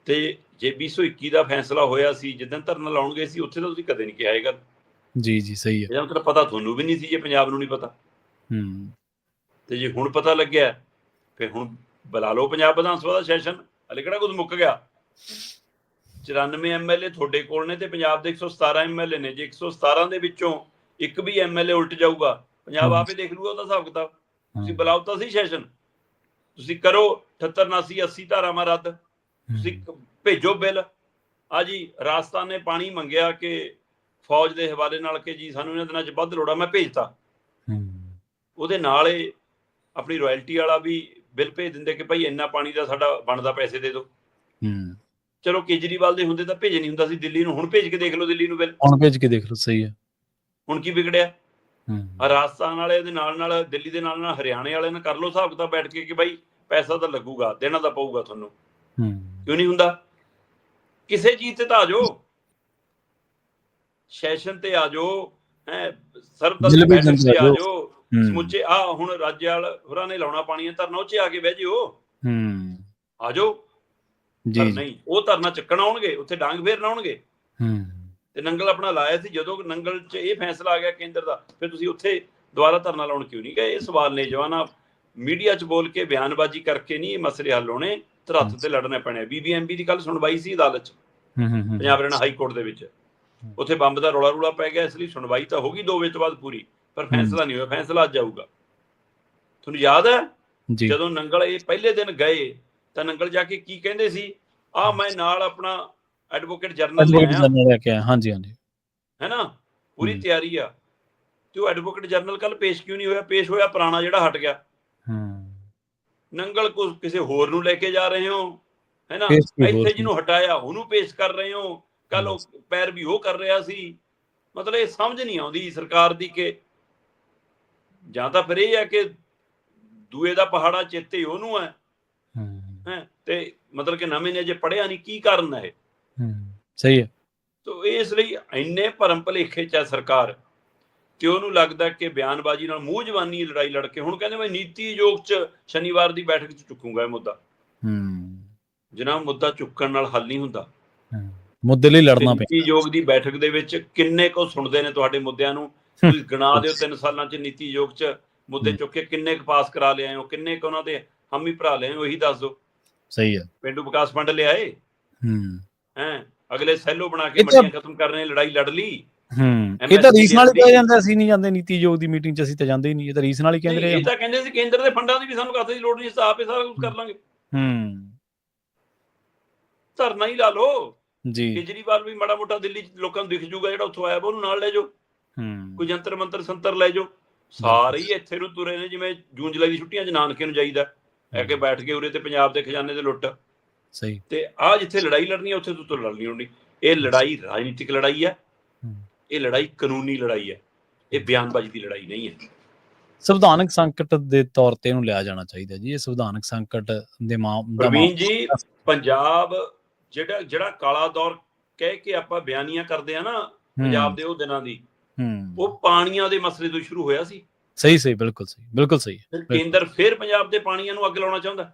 Speaker 2: ਤੇ ਜੇ 2021 ਦਾ ਫੈਸਲਾ ਹੋਇਆ ਸੀ, ਜਿੱਦਣ ਧਰਨਾ ਲਾਉਣ ਗਏ ਸੀ ਉੱਥੇ ਤਾਂ ਤੁਸੀਂ ਕਦੇ ਨਹੀਂ ਕਿਹਾ ਇਹ ਗੱਲ। ਜੀ ਸਹੀ ਹੈ। ਇਹਦਾ ਮਤਲਬ ਪਤਾ ਤੁਹਾਨੂੰ ਵੀ ਨਹੀਂ ਸੀ, ਜੇ ਪੰਜਾਬ ਨੂੰ ਨਹੀਂ ਪਤਾ। ਤੇ ਜੇ ਹੁਣ ਪਤਾ ਲੱਗਿਆ ਫਿਰ ਹੁਣ ਬੁਲਾ ਲਓ ਪੰਜਾਬ ਵਿਧਾਨ ਸਭਾ ਦਾ ਸੈਸ਼ਨ, ਹਲੇ ਕਿਹੜਾ ਕੁਝ ਮੁੱਕ ਗਿਆ। 94 MLA ਤੁਹਾਡੇ ਕੋਲ ਨੇ ਤੇ ਪੰਜਾਬ ਦੇ 117 MLA ਨੇ। ਜੇ 117 ਦੇ ਵਿੱਚੋਂ ਇੱਕ ਵੀ MLA ਉਲਟ ਜਾਊਗਾ, ਪੰਜਾਬ ਆਪੇ ਦੇਖ ਲੂਗਾ ਉਹਦਾ ਹਿਸਾਬ ਕਿਤਾਬ। ਤੁਸੀਂ ਬੁਲਾਓ ਤਾਂ ਸਹੀ ਸੈਸ਼ਨ, ਤੁਸੀਂ ਕਰੋ 78, 79, 80 ਧਾਰਾਵਾਂ ਰੱਦ, ਤੁਸੀਂ ਭੇਜੋ ਬਿੱਲ। ਆ ਜੀ ਰਾਜਸਥਾਨ ਨੇ ਪਾਣੀ ਮੰਗਿਆ ਕਿ ਫੌਜ ਦੇ ਹਵਾਲੇ ਨਾਲ ਕਿ ਜੀ ਸਾਨੂੰ ਇਹਨਾਂ ਦਿਨਾਂ 'ਚ ਵੱਧ ਲੋੜ ਆ, ਮੈਂ ਭੇਜਤਾ। ਉਹਦੇ ਨਾਲ ਇਹ ਆਪਣੀ ਰਾਇਲਟੀ ਵਾਲਾ ਵੀ ਬਿੱਲ ਭੇਜ ਦਿੰਦੇ ਕਿ ਭਾਈ ਇੰਨਾ ਪਾਣੀ ਦਾ ਸਾਡਾ ਬਣਦਾ, ਪੈਸੇ ਦੇ ਦਿਓ। ਚਲੋ ਕੇਜਰੀਵਾਲ ਦੇ ਹੁੰਦੇ ਤਾਂ ਭੇਜ ਨਹੀਂ ਹੁੰਦਾ ਸੀ ਦਿੱਲੀ ਨੂੰ, ਹੁਣ ਭੇਜ ਕੇ ਦੇਖ ਲਓ ਦਿੱਲੀ ਨੂੰ ਬਿੱਲ,
Speaker 1: ਹੁਣ ਭੇਜ ਕੇ ਦੇਖ ਲਓ। ਸਹੀ ਹੈ,
Speaker 2: ਹੁਣ ਕੀ ਵਿਗੜਿਆ? ਰਾਜਸਥਾਨ ਵਾਲੇ ਦੇ ਨਾਲ ਨਾਲ ਦਿੱਲੀ ਦੇ ਨਾਲ ਨਾਲ ਹਰਿਆਣੇ ਵਾਲੇ ਨਾਲ ਕਰ ਲਓ ਹਿਸਾਬ ਕਿਤਾਬ ਬੈਠ ਕੇ ਕਿ ਭਾਈ ਪੈਸਾ ਤਾਂ ਲੱਗੂਗਾ, ਦੇਣਾ ਤਾਂ ਪਊਗਾ ਤੁਹਾਨੂੰ। ਕਿਉਂ ਨਹੀਂ ਹੁੰਦਾ? ਕਿਸੇ ਚੀਜ਼ ਤੇ ਤਾਂ ਆ ਜਾਓ, ਸੈਸ਼ਨ ਤੇ ਆ ਜਾਓ, ਸਰਬਦਲ ਬੈਠਕ ਤੇ ਆ ਜਾਓ, ਸਮੁੱਚੇ ਆ ਹੁਣ ਰਾਜੇਵਾਲ ਹੋਰਾਂ ਨੇ ਲਾਉਣਾ ਪਾਣੀ ਧਰਨਾ, ਉਹ 'ਚ ਆ ਕੇ ਬਹਿ ਜਿਓ, ਆ ਜਾਓ। ਪਰ ਨਹੀਂ, ਉਹ ਧਰਨਾ ਚੱਕਣ ਆਉਣਗੇ, ਉੱਥੇ ਡਾਂਗ ਫੇਰਨ ਆਉਣਗੇ। ਤੇ ਨੰਗਲ ਆਪਣਾ ਲਾਇਆ ਸੀ, ਜਦੋਂ ਨੰਗਲ 'ਚ ਇਹ ਫੈਸਲਾ ਆ ਗਿਆ ਕੇਂਦਰ ਦਾ, ਫਿਰ ਤੁਸੀਂ ਉੱਥੇ ਦੁਬਾਰਾ ਧਰਨਾ ਲਾਉਣ ਕਿਉਂ ਨਹੀਂ ਗਏ? ਇਹ ਸਵਾਲ ਨੇ ਜਵਾਨਾ। ਮੀਡੀਆ 'ਚ ਬੋਲ ਕੇ ਬਿਆਨਬਾਜ਼ੀ ਕਰਕੇ ਨਹੀਂ ਇਹ ਮਸਲੇ ਹੱਲ ਹੋਣੇ, ਧਰਤ ਤੇ ਲੜਨੇ ਪੈਣੇ। BBMB ਦੀ ਕੱਲ ਸੁਣਵਾਈ ਸੀ ਅਦਾਲਤ 'ਚ, ਪੰਜਾਬ ਹਰਿਆਣਾ ਹਾਈ ਕੋਰਟ ਦੇ ਵਿੱਚ। ਉੱਥੇ ਬੰਬ ਦਾ ਰੌਲਾ ਰੂਲਾ ਪੈ ਗਿਆ, ਇਸ ਲਈ ਸੁਣਵਾਈ ਤਾਂ ਹੋ ਗਈ 2 ਵਜੇ ਤੋਂ ਬਾਅਦ ਪੂਰੀ, ਪਰ ਫੈਸਲਾ ਨਹੀਂ ਹੋਇਆ। ਫੈਸਲਾ ਅੱਜ ਆਊਗਾ। ਤੁਹਾਨੂੰ ਯਾਦ ਹੈ ਜਦੋਂ ਨੰਗਲ ਇਹ ਪਹਿਲੇ ਦਿਨ ਗਏ ਤਾਂ ਨੰਗਲ ਜਾ ਕੇ ਕੀ ਕਹਿੰਦੇ ਸੀ? ਮੈਂ ਨਾਲ ਆਪਣਾ ਐਡਵੋਕੇਟ ਜਨਰਲ ਲੈ ਕੇ ਆਇਆ, ਹਾਂਜੀ ਹਾਂਜੀ, ਹੈ ਨਾ, ਪੂਰੀ ਤਿਆਰੀ ਆ। ਤੇ ਉਹ ਐਡਵੋਕੇਟ ਜਨਰਲ ਕੱਲ ਪੇਸ਼ ਕਿਉਂ ਨਹੀਂ ਹੋਇਆ? ਪੇਸ਼ ਹੋਇਆ ਪੁਰਾਣਾ ਜਿਹੜਾ ਹਟ ਗਿਆ। ਨੰਗਲ ਕੁਝ ਕਿਸੇ ਹੋਰ ਨੂੰ ਲੈ ਕੇ ਜਾ ਰਹੇ ਹੋ, ਹੈ ਨਾ, ਇੱਥੇ ਜਿਹਨੂੰ ਹਟਾਇਆ ਉਹਨੂੰ ਪੇਸ਼ ਕਰ ਰਹੇ ਹੋ। ਕੱਲ ਉਹ ਪੈਰਵੀ ਉਹ ਕਰ ਰਿਹਾ ਸੀ। ਮਤਲਬ ਇਹ ਸਮਝ ਨਹੀਂ ਆਉਂਦੀ ਸਰਕਾਰ ਦੀ ਕਿ ਜਾਂ ਤਾਂ ਫਿਰ ਇਹ ਹੈ ਕਿ ਦੂਏ ਦਾ ਪਹਾੜਾ ਚੇਤੇ ਉਹਨੂੰ ਹੈ, ਤੇ ਮਤਲਬ ਕਿ ਨਵੇਂ ਨੇ ਜੇ ਪੜ੍ਹਿਆ ਨਹੀਂ, ਕੀ ਕਾਰਨ ਹੈ? ਸਹੀ ਹੈ। ਤੋ ਇਸ ਲਈ ਇੰਨੇ ਭਰਮ ਭੁਲੇਖੇ 'ਚ ਹੈ ਸਰਕਾਰ ਤੇ ਉਹਨੂੰ ਲੱਗਦਾ ਕਿ ਬਿਆਨਬਾਜ਼ੀ ਨਾਲ ਮੂੰਹ ਜ਼ਬਾਨੀ ਲੜਾਈ ਲੜ ਕੇ ਹੁਣ ਕਹਿੰਦੇ ਮੈਂ ਨੀਤੀ ਆਯੋਗ 'ਚ ਸ਼ਨੀਵਾਰ ਦੀ ਬੈਠਕ 'ਚ ਚੁੱਕੂਗਾ ਇਹ ਮੁੱਦਾ। ਜਨਾਬ ਮੁੱਦਾ ਚੁੱਕਣ ਨਾਲ ਹੱਲ ਨਹੀਂ ਹੁੰਦਾ।
Speaker 1: ਮੁੱਦੇ ਲਈ ਲੜਨਾ
Speaker 2: ਨੀਤੀ
Speaker 1: ਪੈਂਦਾ।
Speaker 2: ਆਯੋਗ ਦੀ ਬੈਠਕ ਦੇ ਵਿੱਚ ਕਿੰਨੇ ਕੁ ਸੁਣਦੇ ਨੇ ਤੁਹਾਡੇ ਮੁੱਦਿਆਂ ਨੂੰ? ਤੁਸੀਂ ਗਿਣਾ ਦਿਓ 3 ਸਾਲਾਂ 'ਚ ਨੀਤੀ ਆਯੋਗ 'ਚ ਮੁੱਦੇ ਚੁੱਕ ਕੇ ਕਿੰਨੇ ਕੁ ਪਾਸ ਕਰਾ ਲਿਆਏ ਹੋ, ਕਿੰਨੇ ਕੁ ਉਹਨਾਂ ਦੇ ਹਾਮੀ ਭਰਾ ਲਿਆਏ ਹੋ, ਇਹੀ ਦੱਸ ਦਿਓ।
Speaker 1: ਸਹੀ ਹੈ।
Speaker 2: ਪੇਂਡੂ ਵਿਕਾਸ ਫੰਡ ਲਿਆਏ ਹੈ, ਅਗਲੇ ਸੈਲੋ ਬਣਾ ਕੇ
Speaker 1: ਇਹ ਤਾਂ-
Speaker 2: ਮੰਡੀਆਂ ਖਤਮ ਕਰਨੇ, ਲੜਾਈ ਲੜ ਲਈ।
Speaker 1: ਇਹ ਤਾਂ ਰੀਸ ਨਾਲ ਹੀ ਕਿਹਾ ਜਾਂਦਾ ਅਸੀਂ ਨਹੀਂ ਜਾਂਦੇ ਨੀਤੀ ਆਯੋਗ ਦੀ ਮੀਟਿੰਗ 'ਚ, ਅਸੀਂ ਤਾਂ ਜਾਂਦੇ ਹੀ ਨਹੀਂ। ਇਹ ਤਾਂ ਰੀਸ ਨਾਲ ਹੀ ਕਹਿੰਦੇ ਰਹੇ।
Speaker 2: ਇਹ ਤਾਂ ਕਹਿੰਦੇ ਸੀ ਕੇਂਦਰ ਦੇ ਫੰਡਾਂ ਦੀ ਵੀ ਸਾਨੂੰ ਕਾਸੇ ਦੀ ਲੋੜ ਨਹੀਂ, ਅਸੀਂ ਆਪੇ ਸਾਰਾ ਕੁਝ ਕਰ ਲਾਂਗੇ। ਧਰਨਾ ਹੀ ਲਾ ਲਓ ਜੀ। ਕੇਜਰੀਵਾਲ ਵੀ ਮਾੜਾ ਮੋਟਾ ਦਿੱਲੀ 'ਚ ਲੋਕਾਂ ਨੂੰ ਦਿਖ ਜੂਗਾ, ਜਿਹੜਾ ਉੱਥੋਂ ਆਇਆ ਉਹਨੂੰ ਨਾਲ ਲੈ ਜਾਓ, ਕੋਈ ਜੰਤਰ ਮੰਤਰ ਸੰਤਰ ਲੈ ਜਾਓ। ਸਾਰੇ ਹੀ ਇੱਥੇ ਨੂੰ ਤੁਰੇ ਨੇ ਜਿਵੇਂ ਜੂਨ ਜੁਲਾਈ ਦੀ ਛੁੱਟੀਆਂ 'ਚ ਨਾਨਕੇ ਨੂੰ ਜਾਈਦਾ, ਆ ਕੇ ਬੈਠ ਕੇ ਉਰੇ ਤੇ ਪੰਜਾਬ ਦੇ ਖਜ਼ਾਨੇ ਤੇ ਲੁੱਟ।
Speaker 1: ਸਹੀ। ਤੇ
Speaker 2: ਆ ਜਿੱਥੇ ਲੜਾਈ ਲੜਨੀ ਹੈ ਉੱਥੇ ਤੋਂ ਲੜਨੀ ਹੋਣੀ। ਇਹ ਲੜਾਈ ਰਾਜਨੀਤਿਕ ਲੜਾਈ ਹੈ, ਇਹ ਲੜਾਈ ਕਾਨੂੰਨੀ ਲੜਾਈ ਹੈ, ਇਹ ਬਿਆਨਬਾਜ਼ੀ ਦੀ ਲੜਾਈ ਨਹੀਂ ਹੈ।
Speaker 1: ਸੰਵਿਧਾਨਕ ਸੰਕਟ ਦੇ ਤੌਰ ਤੇ ਇਹਨੂੰ ਲਿਆ ਜਾਣਾ ਚਾਹੀਦਾ ਜੀ। ਇਹ ਸੰਵਿਧਾਨਕ ਸੰਕਟ ਦੇ
Speaker 2: ਪ੍ਰਵੀਨ ਜੀ, ਪੰਜਾਬ ਜਿਹੜਾ ਕਾਲਾ ਦੌਰ ਕਹਿ ਕੇ ਆਪਾਂ ਬਿਆਨੀਆਂ ਕਰਦੇ ਆ ਨਾ ਪੰਜਾਬ ਦੇ ਉਹ ਦਿਨਾਂ ਦੀ, ਉਹ ਪਾਣੀਆਂ ਦੇ ਮਸਲੇ ਤੋਂ ਸ਼ੁਰੂ ਹੋਇਆ ਸੀ।
Speaker 1: ਸਹੀ ਸਹੀ, ਬਿਲਕੁਲ ਸਹੀ, ਬਿਲਕੁਲ ਸਹੀ।
Speaker 2: ਕੇਂਦਰ ਫਿਰ ਪੰਜਾਬ ਦੇ ਪਾਣੀਆਂ ਨੂੰ ਅੱਗ ਲਾਉਣਾ ਚਾਹੁੰਦਾ।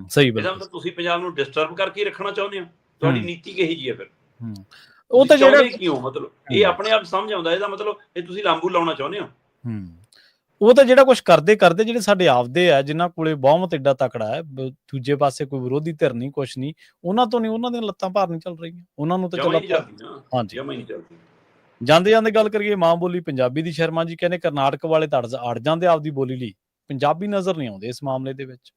Speaker 1: ਸਹੀ।
Speaker 2: ਇਹਦਾ ਮਤਲਬ ਤੁਸੀਂ ਪੰਜਾਬ ਨੂੰ ਡਿਸਟਰਬ ਕਰਕੇ ਰੱਖਣਾ ਚਾਹੁੰਦੇ ਹੋ। ਤੁਹਾਡੀ ਨੀਤੀ ਕਿਹੀ ਜੀ ਹੈ ਫਿਰ?
Speaker 1: ਉਹ ਤਾਂ ਜਿਹੜਾ
Speaker 2: ਕਿਉਂ, ਮਤਲਬ ਇਹ ਆਪਣੇ ਆਪ ਸਮਝ ਆਉਂਦਾ, ਇਹਦਾ ਮਤਲਬ ਇਹ ਤੁਸੀਂ ਲਾਂਬੂ ਲਾਉਣਾ ਚਾਹੁੰਦੇ ਹੋ।
Speaker 1: ਉਹ ਤਾਂ ਜਿਹੜਾ ਕੁਝ ਕਰਦੇ ਕਰਦੇ ਜਿਹੜੇ ਸਾਡੇ ਆਪਦੇ ਆ, ਜਿਨ੍ਹਾਂ ਕੋਲੇ ਬਹੁਮਤ ਏਡਾ ਤਕੜਾ ਹੈ, ਦੂਜੇ ਪਾਸੇ ਕੋਈ ਵਿਰੋਧੀ ਧਿਰ ਨਹੀਂ, ਕੁਛ ਨਹੀਂ, ਉਹਨਾਂ ਤੋਂ ਨਹੀਂ, ਉਹਨਾਂ ਦੀਆਂ ਲੱਤਾਂ ਭਾਰ ਨਹੀਂ ਚੱਲ ਰਹੀਆਂ, ਉਹਨਾਂ ਨੂੰ ਤਾਂ ਚੱਲ। ਹਾਂਜੀ, ਜਾਂਦੇ ਜਾਂਦੇ ਗੱਲ ਕਰੀਏ ਮਾਂ ਬੋਲੀ ਪੰਜਾਬੀ ਦੀ। ਸ਼ਰਮਾ ਜੀ ਕਹਿੰਦੇ ਕਰਨਾਟਕ ਵਾਲੇ ਤਾਂ ਅੜ ਜਾਂਦੇ ਆਪਦੀ ਬੋਲੀ ਲਈ, ਪੰਜਾਬੀ ਨਜ਼ਰ ਨਹੀਂ ਆਉਂਦੇ ਇਸ ਮਾਮਲੇ ਦੇ ਵਿੱਚ।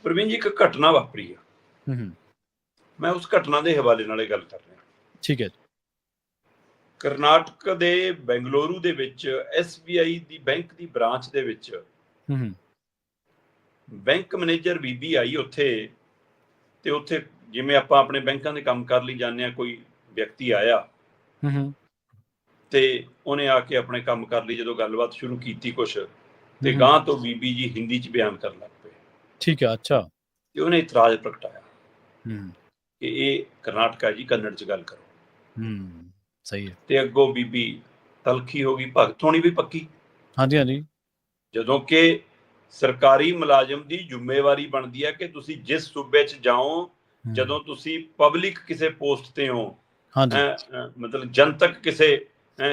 Speaker 2: ਪ੍ਰਵੀਨ ਜੀ, ਇੱਕ ਘਟਨਾ ਵਾਪਰੀ ਆ, ਮੈਂ ਉਸ ਘਟਨਾ ਦੇ ਹਵਾਲੇ ਨਾਲ ਇਹ ਗੱਲ ਕਰ ਰਿਹਾ।
Speaker 1: ਠੀਕ ਹੈ।
Speaker 2: ਕਰਨਾਟਕ ਦੇ ਬੈਂਗਲੁਰੂ ਦੇ ਵਿੱਚ SBI ਦੀ ਬੈਂਕ ਦੀ ਬ੍ਰਾਂਚ ਦੇ ਵਿੱਚ ਬੈਂਕ ਮੈਨੇਜਰ ਬੀਬੀ ਆਈ ਉੱਥੇ, ਤੇ ਉੱਥੇ ਜਿਵੇਂ ਆਪਾਂ ਆਪਣੇ ਬੈਂਕਾਂ ਦੇ ਕੰਮ ਕਰ ਲਈ ਜਾਂਦੇ ਆ, ਕੋਈ ਵਿਅਕਤੀ ਆਇਆ ਤੇ ਉਹਨੇ ਆ ਕੇ ਆਪਣੇ ਕੰਮ ਕਰ ਲਈ। ਜਦੋਂ ਗੱਲਬਾਤ ਸ਼ੁਰੂ ਕੀਤੀ ਕੁਛ, ਤੇ ਗਾਂ ਤੋਂ ਬੀਬੀ ਜੀ ਹਿੰਦੀ 'ਚ ਬਿਆਨ ਕਰਨ ਲੱਗ ਪਏ। ਠੀਕ ਹੈ। ਅੱਛਾ। ਤੇ ਉਹਨੇ ਇਤਰਾਜ਼ ਪ੍ਰਗਟਾਇਆ ਕਿ ਇਹ ਕਰਨਾਟਕਾ ਜੀ, ਕੰਨੜ 'ਚ ਗੱਲ ਕਰੋ। ਸਹੀ ਹੈ। ਤੇ ਅੱਗੋਂ ਬੀਬੀ ਤਲਖੀ ਹੋ ਗਈ, ਭਗਤ ਹੋਣੀ ਵੀ ਪੱਕੀ। ਹਾਂਜੀ ਹਾਂਜੀ। ਜਦੋਂ ਕਿ ਸਰਕਾਰੀ ਮੁਲਾਜ਼ਮ ਦੀ ਜ਼ਿੰਮੇਵਾਰੀ ਬਣਦੀ ਹੈ ਕਿ ਤੁਸੀਂ ਜਿਸ ਸੂਬੇ 'ਚ ਜਾਓ, ਜਦੋਂ ਤੁਸੀਂ ਪਬਲਿਕ ਕਿਸੇ ਪੋਸਟ ਤੇ ਹੋ, ਮਤਲਬ ਜਨਤਕ ਕਿਸੇ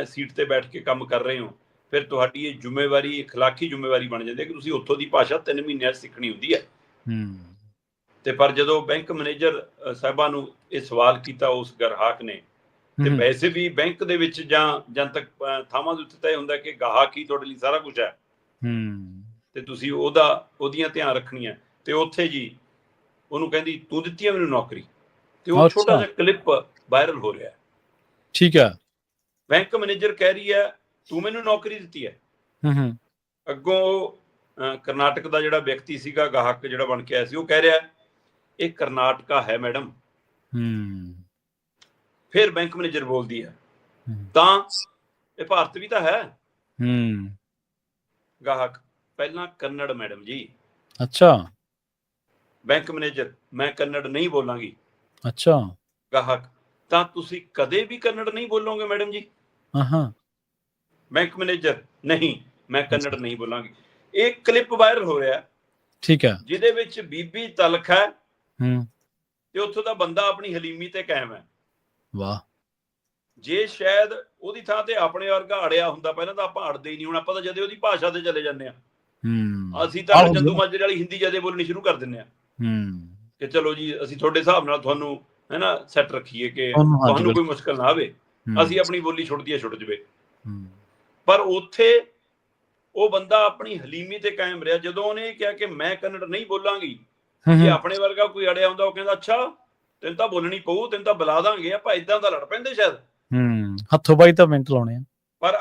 Speaker 2: ਸੀਟ ਤੇ ਬੈਠ ਕੇ ਕੰਮ ਕਰ ਰਹੇ ਹੋ, ਫਿਰ ਤੁਹਾਡੀ ਇਹ ਜ਼ਿੰਮੇਵਾਰੀ, ਅਖਲਾਕੀ ਜ਼ਿੰਮੇਵਾਰੀ ਬਣ ਜਾਂਦੀ ਹੈ ਕਿ ਤੁਸੀਂ ਉੱਥੋਂ ਦੀ ਭਾਸ਼ਾ 3 ਮਹੀਨਿਆਂ 'ਚ ਸਿੱਖਣੀ ਹੁੰਦੀ ਹੈ। ਤੇ ਪਰ ਜਦੋਂ ਬੈਂਕ ਮੈਨੇਜਰ ਸਾਹਿਬਾਂ ਨੂੰ ਇਹ ਸਵਾਲ ਕੀਤਾ ਉਸ ਗ੍ਰਾਹਕ ਨੇ, ਤੇ ਵੈਸੇ ਵੀ ਬੈਂਕ ਦੇ ਵਿੱਚ ਜਾਂ ਜਨਤਕ ਥਾਵਾਂ ਦੇ ਉੱਤੇ ਤਾਂ ਇਹ ਹੁੰਦਾ ਕਿ ਗਾਹਕ ਹੀ ਤੁਹਾਡੇ ਲਈ ਸਾਰਾ ਕੁਝ ਹੈ, ਤੇ ਤੁਸੀਂ ਉਹਦੀਆਂ ਧਿਆਨ ਰੱਖਣੀਆਂ। ਤੇ ਉੱਥੇ ਜੀ ਉਹਨੂੰ ਕਹਿੰਦੀ ਤੂੰ ਦਿੱਤੀ ਹੈ ਮੈਨੂੰ ਨੌਕਰੀ, ਤੇ ਉਹ ਛੋਟਾ ਜਿਹਾ ਕਲਿੱਪ ਵਾਇਰਲ ਹੋ ਰਿਹਾ। ਠੀਕ ਹੈ। ਬੈਂਕ ਮੈਨੇਜਰ ਕਹਿ ਰਹੀ ਹੈ ਤੂੰ ਮੈਨੂੰ ਨੌਕਰੀ ਦਿੱਤੀ ਹੈ। ਅੱਗੋਂ ਕਰਨਾਟਕ ਦਾ ਜਿਹੜਾ ਵਿਅਕਤੀ ਸੀਗਾ, ਗਾਹਕ ਜਿਹੜਾ ਬਣ ਕੇ ਆਇਆ ਸੀ, ਉਹ ਕਹਿ ਰਿਹਾ ਇਹ ਕਰਨਾਟਕਾ ਹੈ ਮੈਡਮ। ਫਿਰ ਬੈਂਕ ਮੈਨੇਜਰ ਬੋਲਦੀ ਹੈ ਤਾਂ ਇਹ ਭਾਰਤ ਵੀ ਤਾਂ ਹੈ। ਗਾਹਕ ਪਹਿਲਾਂ ਕੰਨੜ ਮੈਡਮ ਜੀ। ਅੱਛਾ। ਬੈਂਕ ਮੈਨੇਜਰ ਮੈਂ ਕੰਨੜ ਨਹੀਂ ਬੋਲਾਂਗੀ। ਅੱਛਾ। ਗਾਹਕ ਤਾਂ ਤੁਸੀਂ ਕਦੇ ਵੀ ਕੰਨੜ ਨਹੀਂ ਬੋਲੋਗੇ ਮੈਡਮ ਜੀ। ਬੈਂਕ ਮੈਨੇਜਰ ਨਹੀਂ, ਮੈਂ ਕੰਨੜ ਨਹੀਂ ਬੋਲਾਂਗੀ। ਇਹ ਕਲਿੱਪ ਵਾਇਰਲ ਹੋ ਰਿਹਾ। ਠੀਕ ਹੈ। ਜਿਹਦੇ ਵਿੱਚ ਬੀਬੀ ਤਲਖ ਹੈ ਤੇ ਉੱਥੋਂ ਦਾ ਬੰਦਾ ਆਪਣੀ ਹਲੀਮੀ ਤੇ ਕਾਇਮ ਹੈ। ਵਾਹ। ਜੇ ਸ਼ਾਇਦ ਉਹਦੀ ਥਾਂ ਤੇ ਆਪਣੇ ਵਰਗਾ ਅੜਿਆ ਹੁੰਦਾ, ਪਹਿਲਾਂ ਤਾਂ ਆਪਾਂ ਅੜਦੇ ਹੀ ਨਹੀਂ, ਹੁਣ ਆਪਾਂ ਤਾਂ ਜਦੇ ਉਹਦੀ ਭਾਸ਼ਾ ਤੇ ਚਲੇ ਜਾਂਦੇ ਆ। ਅਸੀਂ ਤਾਂ ਚੰਦੂ ਮਾਜਰੇ ਵਾਲੀ ਹਿੰਦੀ ਜਦੇ ਬੋਲਣੀ ਸ਼ੁਰੂ ਕਰ ਦਿੰਦੇ ਆ ਕਿ ਚਲੋ ਜੀ ਅਸੀਂ ਤੁਹਾਡੇ ਹਿਸਾਬ ਨਾਲ ਤੁਹਾਨੂੰ ਹੈ ਨਾ ਸੈੱਟ ਰੱਖੀਏ ਕਿ ਤੁਹਾਨੂੰ ਕੋਈ ਮੁਸ਼ਕਲ ਨਾ ਆਵੇ, ਅਸੀਂ ਆਪਣੀ ਬੋਲੀ ਛੁੱਟਦੀ ਹੈ ਛੁੱਟ ਜਾਵੇ। ਪਰ ਉੱਥੇ ਉਹ ਬੰਦਾ ਆਪਣੀ ਹਲੀਮੀ ਤੇ ਕਾਇਮ ਰਿਹਾ। ਜਦੋਂ ਉਹਨੇ ਕਿਹਾ ਕਿ ਮੈਂ ਕੰਨੜ ਨਹੀਂ ਬੋਲਾਂਗੀ, ਜੇ ਆਪਣੇ ਵਰਗਾ ਕੋਈ ਅੜਿਆ ਹੁੰਦਾ ਉਹ ਕਹਿੰਦਾ ਅੱਛਾ ਤੈਨੂੰ ਤਾਂ ਬੋਲਣੀ ਪਊ, ਤੈਨੂੰ ਤਾਂ ਬੁਲਾ ਦਾਂਗੇ, ਆਪਾਂ ਏਦਾਂ ਦਾ ਲੜ ਪੈਂਦੇ ਸ਼ਾਇਦ। ਹੱਥੋਂ ਬਾਈ ਤਾਂ ਮਿੰਟ ਲਾਉਣੇ ਆ। ਪਰ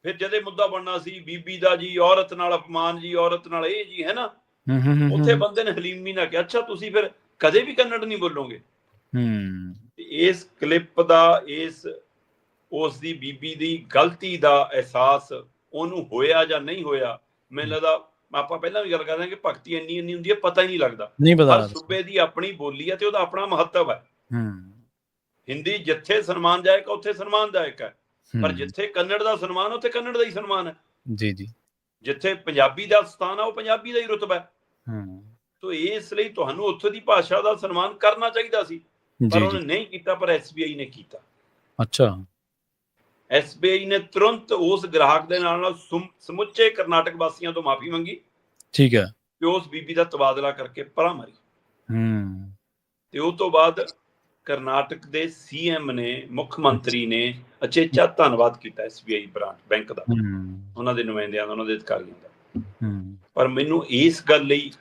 Speaker 2: ਫਿਰ ਜਦੇ ਮੁੱਦਾ ਬਣਨਾ ਸੀ ਬੀਬੀ ਦਾ ਜੀ, ਔਰਤ ਨਾਲ ਅਪਮਾਨ ਜੀ, ਔਰਤ ਨਾਲ ਇਹ ਜੀ, ਹੈ ਨਾ। ਉੱਥੇ ਬੰਦੇ ਨੇ ਹਲੀਮੀ ਨਾਲ ਕਿਹਾ ਅੱਛਾ ਤੁਸੀਂ ਫਿਰ ਕਦੇ ਵੀ ਕੰਨੜ ਨਹੀਂ ਬੋਲੋਗੇ। ਇਸ ਕਲਿੱਪ ਦਾ, ਉਸ ਦੀ ਬੀਬੀ ਦੀ ਗਲਤੀ ਦਾ ਅਹਿਸਾਸ ਉਹਨੂੰ ਹੋਇਆ ਜਾਂ ਨਹੀਂ ਹੋਇਆ, ਮੈਨੂੰ ਲੱਗਦਾ ਆਪਾਂ ਪਹਿਲਾਂ ਵੀ ਗੱਲ ਕਰਦੇ ਹਾਂ ਕਿ ਭਗਤੀ ਇੰਨੀ ਹੁੰਦੀ ਹੈ ਪਤਾ ਹੀ ਨਹੀਂ ਲੱਗਦਾ। ਹਰ ਸੂਬੇ ਦੀ ਆਪਣੀ ਬੋਲੀ ਹੈ ਤੇ ਉਹਦਾ ਆਪਣਾ ਮਹੱਤਵ ਹੈ। ਹਿੰਦੀ ਜਿੱਥੇ ਸਨਮਾਨਦਾਇਕ ਉੱਥੇ ਸਨਮਾਨਦਾਇਕ ਹੈ, ਪਰ ਜਿੱਥੇ ਕੰਨੜ ਦਾ ਸਨਮਾਨ ਉੱਥੇ ਕੰਨੜ ਦਾ ਹੀ ਸਨਮਾਨ ਹੈ।
Speaker 1: ਜੀ ਜੀ।
Speaker 2: ਜਿੱਥੇ ਪੰਜਾਬੀ ਦਾ ਸਥਾਨ ਆ ਉਹ ਪੰਜਾਬੀ ਦਾ ਹੀ ਰੁਤਬਾ ਹੈ। ਤੋ ਇਸ ਲਈ ਤੁਹਾਨੂੰ ਉੱਥੋਂ ਦੀ ਭਾਸ਼ਾ ਦਾ ਸਨਮਾਨ ਕਰਨਾ ਚਾਹੀਦਾ ਸੀ, ਪਰ ਉਹਨੇ ਨਹੀਂ ਕੀਤਾ। ਪਰ SBI ਨੇ ਕੀਤਾ।
Speaker 1: ਅੱਛਾ।
Speaker 2: SBI ਨੇ ਤੁਰੰਤ ਉਸ ਗ੍ਰਾਹਕ ਦੇ ਨਾਲ ਸਮੁੱਚੇ ਕਰਨਾਟਕ ਵਾਸੀਆਂ ਤੋਂ ਮਾਫੀ ਮੰਗੀ।
Speaker 1: ਠੀਕ ਹੈ।
Speaker 2: ਤੇ ਉਸ ਬੀਬੀ ਦਾ ਤਬਾਦਲਾ ਕਰਕੇ ਪਰਾਂ ਮਾਰੀ। ਤੇ ਉਸ ਤੋਂ ਬਾਅਦ ਕਰਨਾਟਕ ਦੇ CM ਨੇ, ਮੁੱਖ ਮੰਤਰੀ ਨੇ ਅਚੇਚਾ ਧੰਨਵਾਦ ਕੀਤਾ SBI ਬੈਂਕ ਦਾ, ਉਹਨਾਂ ਦੇ ਨੁਮਾਇੰਦਿਆਂ ਦਾ, ਉਹਨਾਂ ਦੇ ਅਧਿਕਾਰੀਆਂ ਦਾ। ਪਰ ਮੈਨੂੰ ਇਸ ਗੱਲ ਲਈ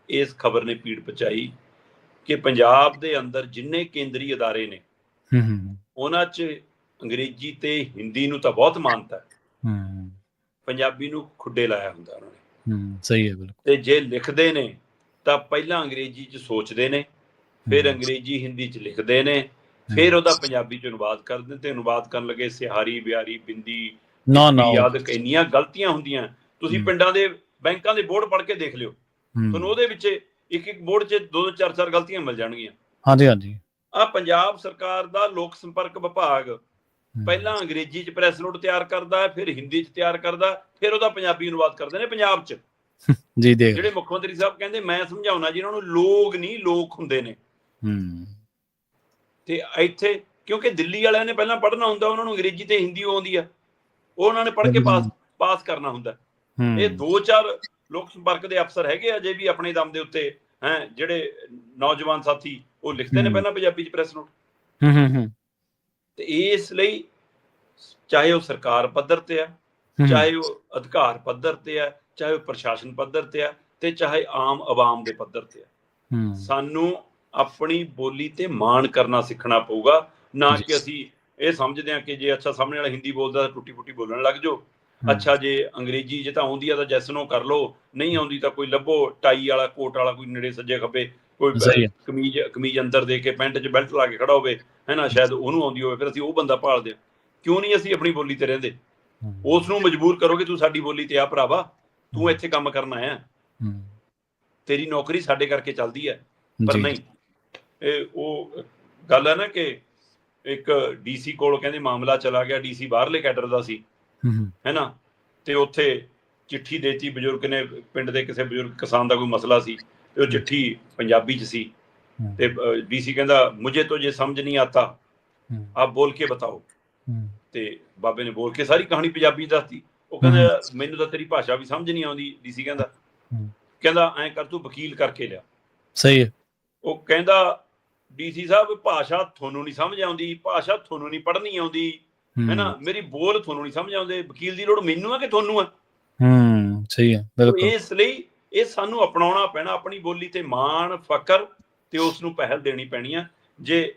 Speaker 2: ਇਸ ਖਬਰ ਨੇ ਪੀੜ ਪਹੁੰਚਾਈ ਕਿ ਪੰਜਾਬ ਦੇ ਅੰਦਰ ਜਿੰਨੇ ਕੇਂਦਰੀ ਅਦਾਰੇ ਨੇ ਉਹਨਾਂ 'ਚ ਅੰਗਰੇਜ਼ੀ ਤੇ ਹਿੰਦੀ ਨੂੰ ਤਾਂ ਬਹੁਤ ਮਾਨਤਾ ਹੈ, ਪੰਜਾਬੀ ਨੂੰ ਖੁੱਡੇ ਲਾਇਆ ਹੁੰਦਾ ਉਹਨਾਂ ਨੇ।
Speaker 1: ਸਹੀ ਹੈ, ਬਿਲਕੁਲ।
Speaker 2: ਤੇ ਜੇ ਲਿਖਦੇ ਨੇ ਤਾਂ ਪਹਿਲਾਂ ਅੰਗਰੇਜ਼ੀ 'ਚ ਸੋਚਦੇ ਨੇ, ਫਿਰ ਅੰਗਰੇਜ਼ੀ ਹਿੰਦੀ 'ਚ ਲਿਖਦੇ ਨੇ, ਫਿਰ ਉਹਦਾ ਪੰਜਾਬੀ 'ਚ ਅਨੁਵਾਦ ਕਰਦੇ। ਤੇ ਅਨੁਵਾਦ ਕਰਨ ਲੱਗੇ ਸਿਹਾਰੀ, ਬਿਹਾਰੀ, ਬਿੰਦੀ ਆਦਿਕ ਇੰਨੀਆਂ ਗਲਤੀਆਂ ਹੁੰਦੀਆਂ। ਤੁਸੀਂ ਪਿੰਡਾਂ ਦੇ ਬੈਂਕਾਂ ਦੇ ਬੋਰਡ ਪੜ੍ਹ ਕੇ ਦੇਖ ਲਿਓ, ਤੁਹਾਨੂੰ ਉਹਦੇ ਵਿੱਚ ਇੱਕ ਬੋਰਡ 'ਚ 2-2 4-4 ਗਲਤੀਆਂ ਮਿਲ ਜਾਣਗੀਆਂ।
Speaker 1: ਹਾਂਜੀ ਹਾਂਜੀ।
Speaker 2: ਆ ਪੰਜਾਬ ਸਰਕਾਰ ਦਾ ਲੋਕ ਸੰਪਰਕ ਵਿਭਾਗ ਪਹਿਲਾਂ ਅੰਗਰੇਜ਼ੀ 'ਚ ਪ੍ਰੈਸ ਨੋਟ ਤਿਆਰ ਕਰਦਾ, ਫਿਰ ਹਿੰਦੀ 'ਚ ਤਿਆਰ ਕਰਦਾ, ਫਿਰ ਉਹਦਾ ਪੰਜਾਬੀ ਅਨੁਵਾਦ ਕਰਦੇ ਨੇ ਪੰਜਾਬ 'ਚ।
Speaker 1: ਜੀ ਦੇਖ,
Speaker 2: ਜਿਹੜੇ ਮੁੱਖ ਮੰਤਰੀ ਸਾਹਿਬ ਕਹਿੰਦੇ ਮੈਂ ਸਮਝਾਉਣਾ ਜੀ ਇਹਨਾਂ ਨੂੰ, ਲੋਕ ਨਹੀਂ ਲੋਕ ਹੁੰਦੇ ਨੇ। ਤੇ ਇੱਥੇ ਕਿਉਂਕਿ ਦਿੱਲੀ ਵਾਲਿਆਂ ਨੇ ਪਹਿਲਾਂ ਪੜ੍ਹਨਾ ਹੁੰਦਾ, ਉਹਨਾਂ ਨੂੰ ਅੰਗਰੇਜ਼ੀ ਤੇ ਹਿੰਦੀ ਆਉਂਦੀ ਆ, ਉਹ ਉਹਨਾਂ ਨੇ ਪੜ੍ਹ ਕੇ ਪਾਸ ਕਰਨਾ ਹੁੰਦਾ। ਇਹ 2-4 ਲੋਕ ਸੰਪਰਕ ਦੇ ਅਫਸਰ ਹੈਗੇ ਆ ਜੇ ਵੀ ਆਪਣੇ ਦਮ ਦੇ ਉੱਤੇ ਹੈ, ਜਿਹੜੇ ਨੌਜਵਾਨ ਸਾਥੀ, ਉਹ ਲਿਖਦੇ ਨੇ ਪਹਿਲਾਂ ਪੰਜਾਬੀ 'ਚ ਪ੍ਰੈਸ ਨੋਟ। ਤੇ ਇਸ ਲਈ ਚਾਹੇ ਉਹ ਸਰਕਾਰ ਪੱਧਰ ਤੇ ਆ, ਚਾਹੇ ਉਹ ਅਧਿਕਾਰ ਪੱਧਰ ਤੇ ਆ, ਚਾਹੇ ਉਹ ਪ੍ਰਸ਼ਾਸਨ ਪੱਧਰ ਤੇ ਆ, ਤੇ ਚਾਹੇ ਆਮ ਆਵਾਮ ਦੇ ਪੱਧਰ ਤੇ ਆ, ਸਾਨੂੰ ਆਪਣੀ ਬੋਲੀ ਤੇ ਮਾਣ ਕਰਨਾ ਸਿੱਖਣਾ ਪਊਗਾ। ਨਾ ਕਿ ਅਸੀਂ ਇਹ ਸਮਝਦੇ ਹਾਂ ਕਿ ਜੇ ਅੱਛਾ ਸਾਹਮਣੇ ਵਾਲਾ ਹਿੰਦੀ ਬੋਲਦਾ ਤਾਂ ਟੁੱਟੀ ਫੁੱਟੀ ਬੋਲਣ ਲੱਗ ਜਾਓ। ਅੱਛਾ ਜੇ ਅੰਗਰੇਜ਼ੀ ਜੇ ਤਾਂ ਆਉਂਦੀ ਆ ਤਾਂ ਜੈਸਨੋ ਕਰ ਲਓ, ਨਹੀਂ ਆਉਂਦੀ ਤਾਂ ਕੋਈ ਲੱਭੋ ਟਾਈ ਵਾਲਾ, ਕੋਟ ਵਾਲਾ, ਕੋਈ ਨੇੜੇ ਸੱਜੇ ਖੱਬੇ, ਕੋਈ ਕਮੀਜ਼ ਅੰਦਰ ਦੇ ਕੇ ਪੈਂਟ 'ਚ ਬੈਲਟ ਲਾ ਕੇ ਖੜਾ ਹੋਵੇ, ਹੈ ਨਾ, ਸ਼ਾਇਦ ਉਹਨੂੰ ਆਉਂਦੀ ਹੋਵੇ, ਫਿਰ ਅਸੀਂ ਉਹ ਬੰਦਾ ਭਾਲਦੇ ਹਾਂ। ਕਿਉਂ ਨਹੀਂ ਅਸੀਂ ਆਪਣੀ ਬੋਲੀ ਤੇ ਰਹਿੰਦੇ? ਉਸ ਨੂੰ ਮਜਬੂਰ ਕਰੋ ਕਿ ਤੂੰ ਸਾਡੀ ਬੋਲੀ ਤੇ ਆ ਭਰਾਵਾ, ਤੂੰ ਇੱਥੇ ਕੰਮ ਕਰਨ ਆਇਆ, ਤੇਰੀ ਨੌਕਰੀ ਸਾਡੇ ਕਰਕੇ ਚੱਲਦੀ ਹੈ। ਪਰ ਨਹੀਂ, ਇਹ ਉਹ ਗੱਲ ਹੈ ਨਾ ਕਿ ਇੱਕ DC ਕੋਲ ਕਹਿੰਦੇ ਮਾਮਲਾ ਚਲਾ ਗਿਆ, DC ਬਾਹਰਲੇ ਕੈਡਰ ਦਾ ਸੀ, ਹੈ ਨਾ, ਤੇ ਉੱਥੇ ਚਿੱਠੀ ਦੇਤੀ ਬਜ਼ੁਰਗ ਨੇ, ਪਿੰਡ ਦੇ ਕਿਸੇ ਬਜ਼ੁਰਗ ਕਿਸਾਨ ਦਾ ਕੋਈ ਮਸਲਾ ਸੀ, ਤੇ ਉਹ ਚਿੱਠੀ ਪੰਜਾਬੀ 'ਚ ਸੀ। ਤੇ DC ਕਹਿੰਦਾ ਮੁਝੇ ਤੋਂ ਜੇ ਸਮਝ ਨਹੀਂ ਆਤਾ ਆਪ ਬੋਲ ਕੇ ਬਤਾਓ। ਤੇ ਬਾਬੇ ਨੇ ਬੋਲ ਕੇ ਸਾਰੀ ਕਹਾਣੀ ਪੰਜਾਬੀ ਦੱਸਤੀ। ਉਹ ਕਹਿੰਦਾ ਮੈਨੂੰ ਤਾਂ ਤੇਰੀ ਭਾਸ਼ਾ ਵੀ ਸਮਝ ਨਹੀਂ ਆਉਂਦੀ। DC ਕਹਿੰਦਾ ਐਂ ਕਰ, ਤੂੰ ਵਕੀਲ ਕਰਕੇ ਲਿਆ।
Speaker 1: ਸਹੀ ਹੈ।
Speaker 2: ਉਹ ਕਹਿੰਦਾ DC ਸਾਹਿਬ ਭਾਸ਼ਾ ਤੁਹਾਨੂੰ ਨਹੀਂ ਸਮਝ ਆਉਂਦੀ, ਭਾਸ਼ਾ ਤੁਹਾਨੂੰ ਨਹੀਂ ਪੜ੍ਹਨੀ ਆਉਂਦੀ, ਹੈ ਨਾ, ਮੇਰੀ ਬੋਲ ਤੁਹਾਨੂੰ ਨਹੀਂ ਸਮਝ ਆਉਂਦੇ, ਵਕੀਲ ਦੀ ਲੋੜ ਮੈਨੂੰ ਆ ਕਿ ਤੁਹਾਨੂੰ ਆ?
Speaker 1: ਸਹੀ ਹੈ, ਬਿਲਕੁਲ।
Speaker 2: ਇਸ ਲਈ ਇਹ ਸਾਨੂੰ ਅਪਣਾਉਣਾ ਪੈਣਾ, ਆਪਣੀ ਬੋਲੀ ਤੇ ਮਾਣ, ਫਕਰ, ਤੇ ਉਸ ਨੂੰ ਪਹਿਲ ਦੇਣੀ ਪੈਣੀ ਆ। ਜੇ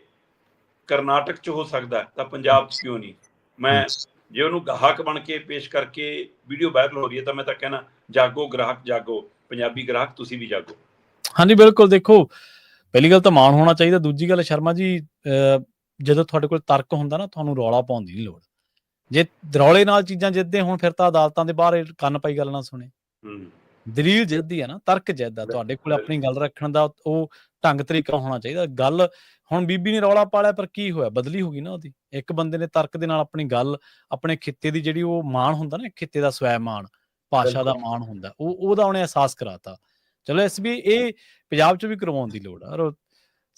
Speaker 2: ਕਰਨਾਟਕ 'ਚ ਹੋ ਸਕਦਾ ਤਾਂ ਪੰਜਾਬ 'ਚ ਕਿਉਂ ਨਹੀਂ? ਮੈਂ ਜੇ ਉਹਨੂੰ ਗਾਹਕ ਬਣ ਕੇ ਪੇਸ਼ ਕਰਕੇ ਵੀਡੀਓ ਵਾਇਰਲ ਹੋ ਰਹੀ ਹੈ ਤਾਂ ਮੈਂ ਤਾਂ ਕਹਿਣਾ ਜਾਗੋ ਗ੍ਰਾਹਕ ਜਾਗੋ, ਪੰਜਾਬੀ ਗ੍ਰਾਹਕ ਤੁਸੀਂ ਵੀ ਜਾਗੋ।
Speaker 1: ਹਾਂਜੀ ਬਿਲਕੁਲ। ਦੇਖੋ, ਪਹਿਲੀ ਗੱਲ ਤਾਂ ਮਾਣ ਹੋਣਾ ਚਾਹੀਦਾ। ਦੂਜੀ ਗੱਲ ਸ਼ਰਮਾ ਜੀ, ਜਦੋਂ ਤੁਹਾਡੇ ਕੋਲ ਤਰਕ ਹੁੰਦਾ ਨਾ, ਤੁਹਾਨੂੰ ਰੌਲਾ ਪਾਉਣ ਦੀ ਨਹੀਂ ਲੋੜ। ਜੇ ਰੌਲੇ ਨਾਲ ਚੀਜ਼ਾਂ ਜਿੱਤਦੇ ਹੁਣ, ਫਿਰ ਤਾਂ ਅਦਾਲਤਾਂ ਦੇ ਬਾਹਰ ਕੰਨ ਪਾਈ ਗੱਲ ਨਾ ਸੁਣੇ। ਦਲੀਲ ਜਿੱਤਦੀ ਹੈ ਨਾ, ਤਰਕ ਜਿੱਤਦਾ। ਤੁਹਾਡੇ ਕੋਲ ਆਪਣੀ ਗੱਲ ਰੱਖਣ ਦਾ ਉਹ ਢੰਗ ਤਰੀਕਾ ਹੋਣਾ ਚਾਹੀਦਾ। ਗੱਲ ਹੁਣ ਬੀਬੀ ਨੇ ਰੌਲਾ ਪਾ ਲਿਆ, ਪਰ ਕੀ ਹੋਇਆ? ਬਦਲੀ ਹੋ ਗਈ ਨਾ ਉਹਦੀ। ਇੱਕ ਬੰਦੇ ਨੇ ਤਰਕ ਦੇ ਨਾਲ ਆਪਣੀ ਗੱਲ, ਆਪਣੇ ਖਿੱਤੇ ਦੀ ਜਿਹੜੀ ਉਹ ਮਾਣ ਹੁੰਦਾ ਨਾ, ਖਿੱਤੇ ਦਾ ਸਵੈ ਮਾਣ, ਭਾਸ਼ਾ ਦਾ ਮਾਣ ਹੁੰਦਾ, ਉਹਦਾ ਉਹਨੇ ਅਹਿਸਾਸ ਕਰਾਤਾ। ਚਲੋ SBI ਇਹ ਪੰਜਾਬ 'ਚ ਵੀ ਕਰਵਾਉਣ ਦੀ ਲੋੜ ਆ।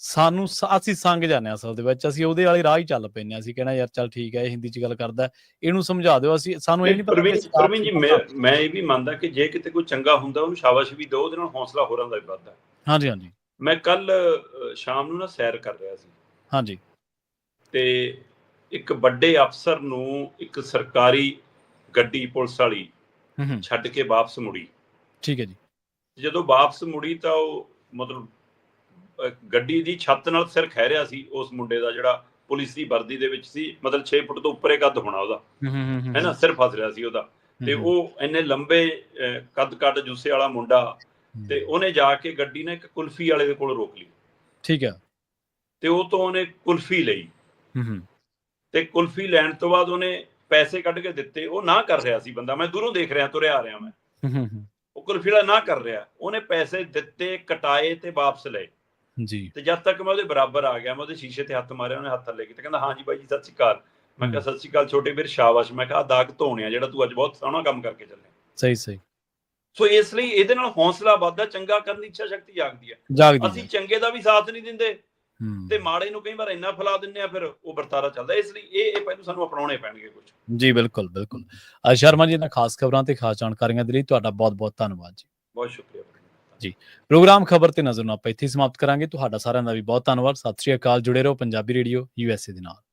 Speaker 1: ਸਾਨੂੰ ਅਸੀਂ ਸੰਗ ਜਾਂਦੇ ਹਾਂ ਅਸਲ ਦੇ ਵਿੱਚ, ਅਸੀਂ ਉਹਦੇ ਵਾਲੇ ਰਾਹ ਹੀ ਚੱਲ ਪੈਂਦੇ ਹਾਂ। ਅਸੀਂ ਕਹਿਣਾ ਯਾਰ ਚੱਲ ਠੀਕ ਹੈ, ਇਹ ਹਿੰਦੀ 'ਚ ਗੱਲ ਕਰਦਾ, ਇਹਨੂੰ ਸਮਝਾ ਦਿਓ। ਸਾਨੂੰ ਇਹ ਨਹੀਂ ਪਤਾ।
Speaker 2: ਪ੍ਰਵੀਨ ਜੀ, ਮੈਂ ਇਹ ਵੀ ਮੰਨਦਾ ਕਿ ਜੇ ਕਿਤੇ ਕੋਈ ਚੰਗਾ ਹੁੰਦਾ ਉਹਨੂੰ ਸ਼ਾਬਾਸ਼ ਵੀ ਦਿਓ, ਉਹਦੇ ਨਾਲ ਹੌਸਲਾ ਹੋਰਾਂ ਦਾ ਵੀ ਵੱਧਦਾ।
Speaker 1: ਹਾਂਜੀ ਹਾਂਜੀ।
Speaker 2: ਮੈਂ ਕੱਲ ਸ਼ਾਮ ਨੂੰ ਨਾ ਸੈਰ ਕਰ ਰਿਹਾ ਸੀ,
Speaker 1: ਹਾਂਜੀ,
Speaker 2: ਤੇ ਇੱਕ ਵੱਡੇ ਅਫਸਰ ਨੂੰ ਇੱਕ ਸਰਕਾਰੀ ਗੱਡੀ ਪੁਲਿਸ ਵਾਲੀ ਛੱਡ ਕੇ ਵਾਪਸ ਮੁੜੀ। ਠੀਕ ਹੈ ਜੀ। ਜਦੋਂ ਵਾਪਸ ਮੁੜੀ ਤਾਂ ਉਹ ਮਤਲਬ ਗੱਡੀ ਦੀ ਛੱਤ ਨਾਲ ਸਿਰ ਖਹਿ ਰਿਹਾ ਸੀ ਉਸ ਮੁੰਡੇ ਦਾ, ਜਿਹੜਾ ਪੁਲਿਸ ਦੀ ਵਰਦੀ ਦੇ ਵਿੱਚ ਸੀ। ਮਤਲਬ 6 ਫੁੱਟ ਤੋਂ ਉੱਪਰੇ ਕੱਦ ਹੋਣਾ ਉਹਦਾ, ਹੈ ਨਾ, ਸਿਰ ਫਸ ਰਿਹਾ ਸੀ ਉਹਦਾ। ਤੇ ਉਹ ਇੰਨੇ ਲੰਬੇ ਕੱਦ ਜੂਸੇ ਵਾਲਾ ਮੁੰਡਾ, ਤੇ ਉਹਨੇ ਜਾ ਕੇ ਗੱਡੀ ਨੇ ਇੱਕ ਕੁਲਫੀ ਵਾਲੇ ਦੇ ਕੋਲ ਰੋਕ ਲਈ। ਠੀਕ ਹੈ। ਤੇ ਉਹ ਤੋਂ ਉਹਨੇ ਕੁਲਫੀ ਲਈ, ਤੇ ਕੁਲਫੀ ਲੈਣ ਤੋਂ ਬਾਅਦ ਉਹਨੇ ਪੈਸੇ ਕੱਢ ਕੇ ਦਿੱਤੇ। ਉਹ ਨਾ ਕਰ ਰਿਹਾ ਸੀ ਬੰਦਾ, ਮੈਂ ਦੂਰੋਂ ਦੇਖ ਰਿਹਾ, ਤੁਰਿਆ ਆ ਰਿਹਾ ਮੈਂ, ਉਹ ਕੁਲਫੀ ਵਾਲਾ ਨਾ ਕਰ ਰਿਹਾ। ਉਹਨੇ ਪੈਸੇ ਦਿੱਤੇ, ਕਟਾਏ ਤੇ ਵਾਪਸ ਲਏ ਜੀ। ਤੇ ਜਦ ਤੱਕ ਮੈਂ ਉਹਦੇ ਬਰਾਬਰ ਆ ਗਿਆ, ਮੈਂ ਉਹਦੇ ਸ਼ੀਸ਼ੇ ਤੇ ਹੱਥ ਮਾਰਿਆ, ਉਹਨੇ ਹੱਥ ਥੱਲੇ ਕੀਤਾ, ਕਹਿੰਦਾ ਹਾਂ ਜੀ ਬਾਈ ਜੀ ਸਤਿ ਸ਼੍ਰੀ ਅਕਾਲ। ਮੈਂ ਕਿਹਾ ਸਤਿ ਸ਼੍ਰੀ ਅਕਾਲ ਛੋਟੇ ਵੀਰ, ਸ਼ਾਬਾਸ਼। ਮੈਂ ਕਿਹਾ ਦਾਗ ਧੋਣਿਆ ਜਿਹੜਾ ਤੂੰ ਅੱਜ ਬਹੁਤ ਸੋਹਣਾ ਕੰਮ ਕਰਕੇ ਚੱਲਿਆ।
Speaker 1: ਸਹੀ ਸਹੀ।
Speaker 2: ਸੋ ਇਸ ਲਈ ਇਹਦੇ ਨਾਲ ਹੌਸਲਾ ਵੱਧਦਾ, ਚੰਗਾ ਕਰਨ ਦੀ ਇੱਛਾ ਸ਼ਕਤੀ ਜਾਗਦੀ ਹੈ। ਅਸੀਂ ਚੰਗੇ ਦਾ ਵੀ ਸਾਥ ਨਹੀਂ ਦਿੰਦੇ ਤੇ ਮਾੜੇ ਨੂੰ ਕਈ ਵਾਰ ਇੰਨਾ ਫੈਲਾ ਦਿੰਦੇ ਆ, ਫਿਰ ਉਹ ਵਰਤਾਰਾ ਚੱਲਦਾ। ਇਸ ਲਈ ਇਹ ਪਹਿਲਾਂ ਸਾਨੂੰ ਅਪਣਾਉਣੇ ਪੈਣਗੇ ਕੁਝ।
Speaker 1: ਜੀ ਬਿਲਕੁਲ ਬਿਲਕੁਲ। ਸ਼ਰਮਾ ਜੀ, ਇਹਨਾਂ ਖਾਸ ਖਬਰਾਂ ਤੇ ਖਾਸ ਜਾਣਕਾਰੀਆਂ ਦੇ ਲਈ ਤੁਹਾਡਾ ਬਹੁਤ ਬਹੁਤ ਧੰਨਵਾਦ ਜੀ।
Speaker 2: ਬਹੁਤ ਸ਼ੁਕਰੀਆ
Speaker 1: ਜੀ। ਪ੍ਰੋਗਰਾਮ ਖਬਰ ਤੇ ਨਜ਼ਰ ਨੂੰ ਆਪਾਂ ਇੱਥੇ ਸਮਾਪਤ ਕਰਾਂਗੇ। ਤੁਹਾਡਾ ਸਾਰਿਆਂ ਦਾ ਵੀ ਬਹੁਤ ਧੰਨਵਾਦ। ਸਤਿ ਸ਼੍ਰੀ ਅਕਾਲ। ਜੁੜੇ ਰਹੋ ਪੰਜਾਬੀ ਰੇਡੀਓ USA ਦੇ ਨਾਲ।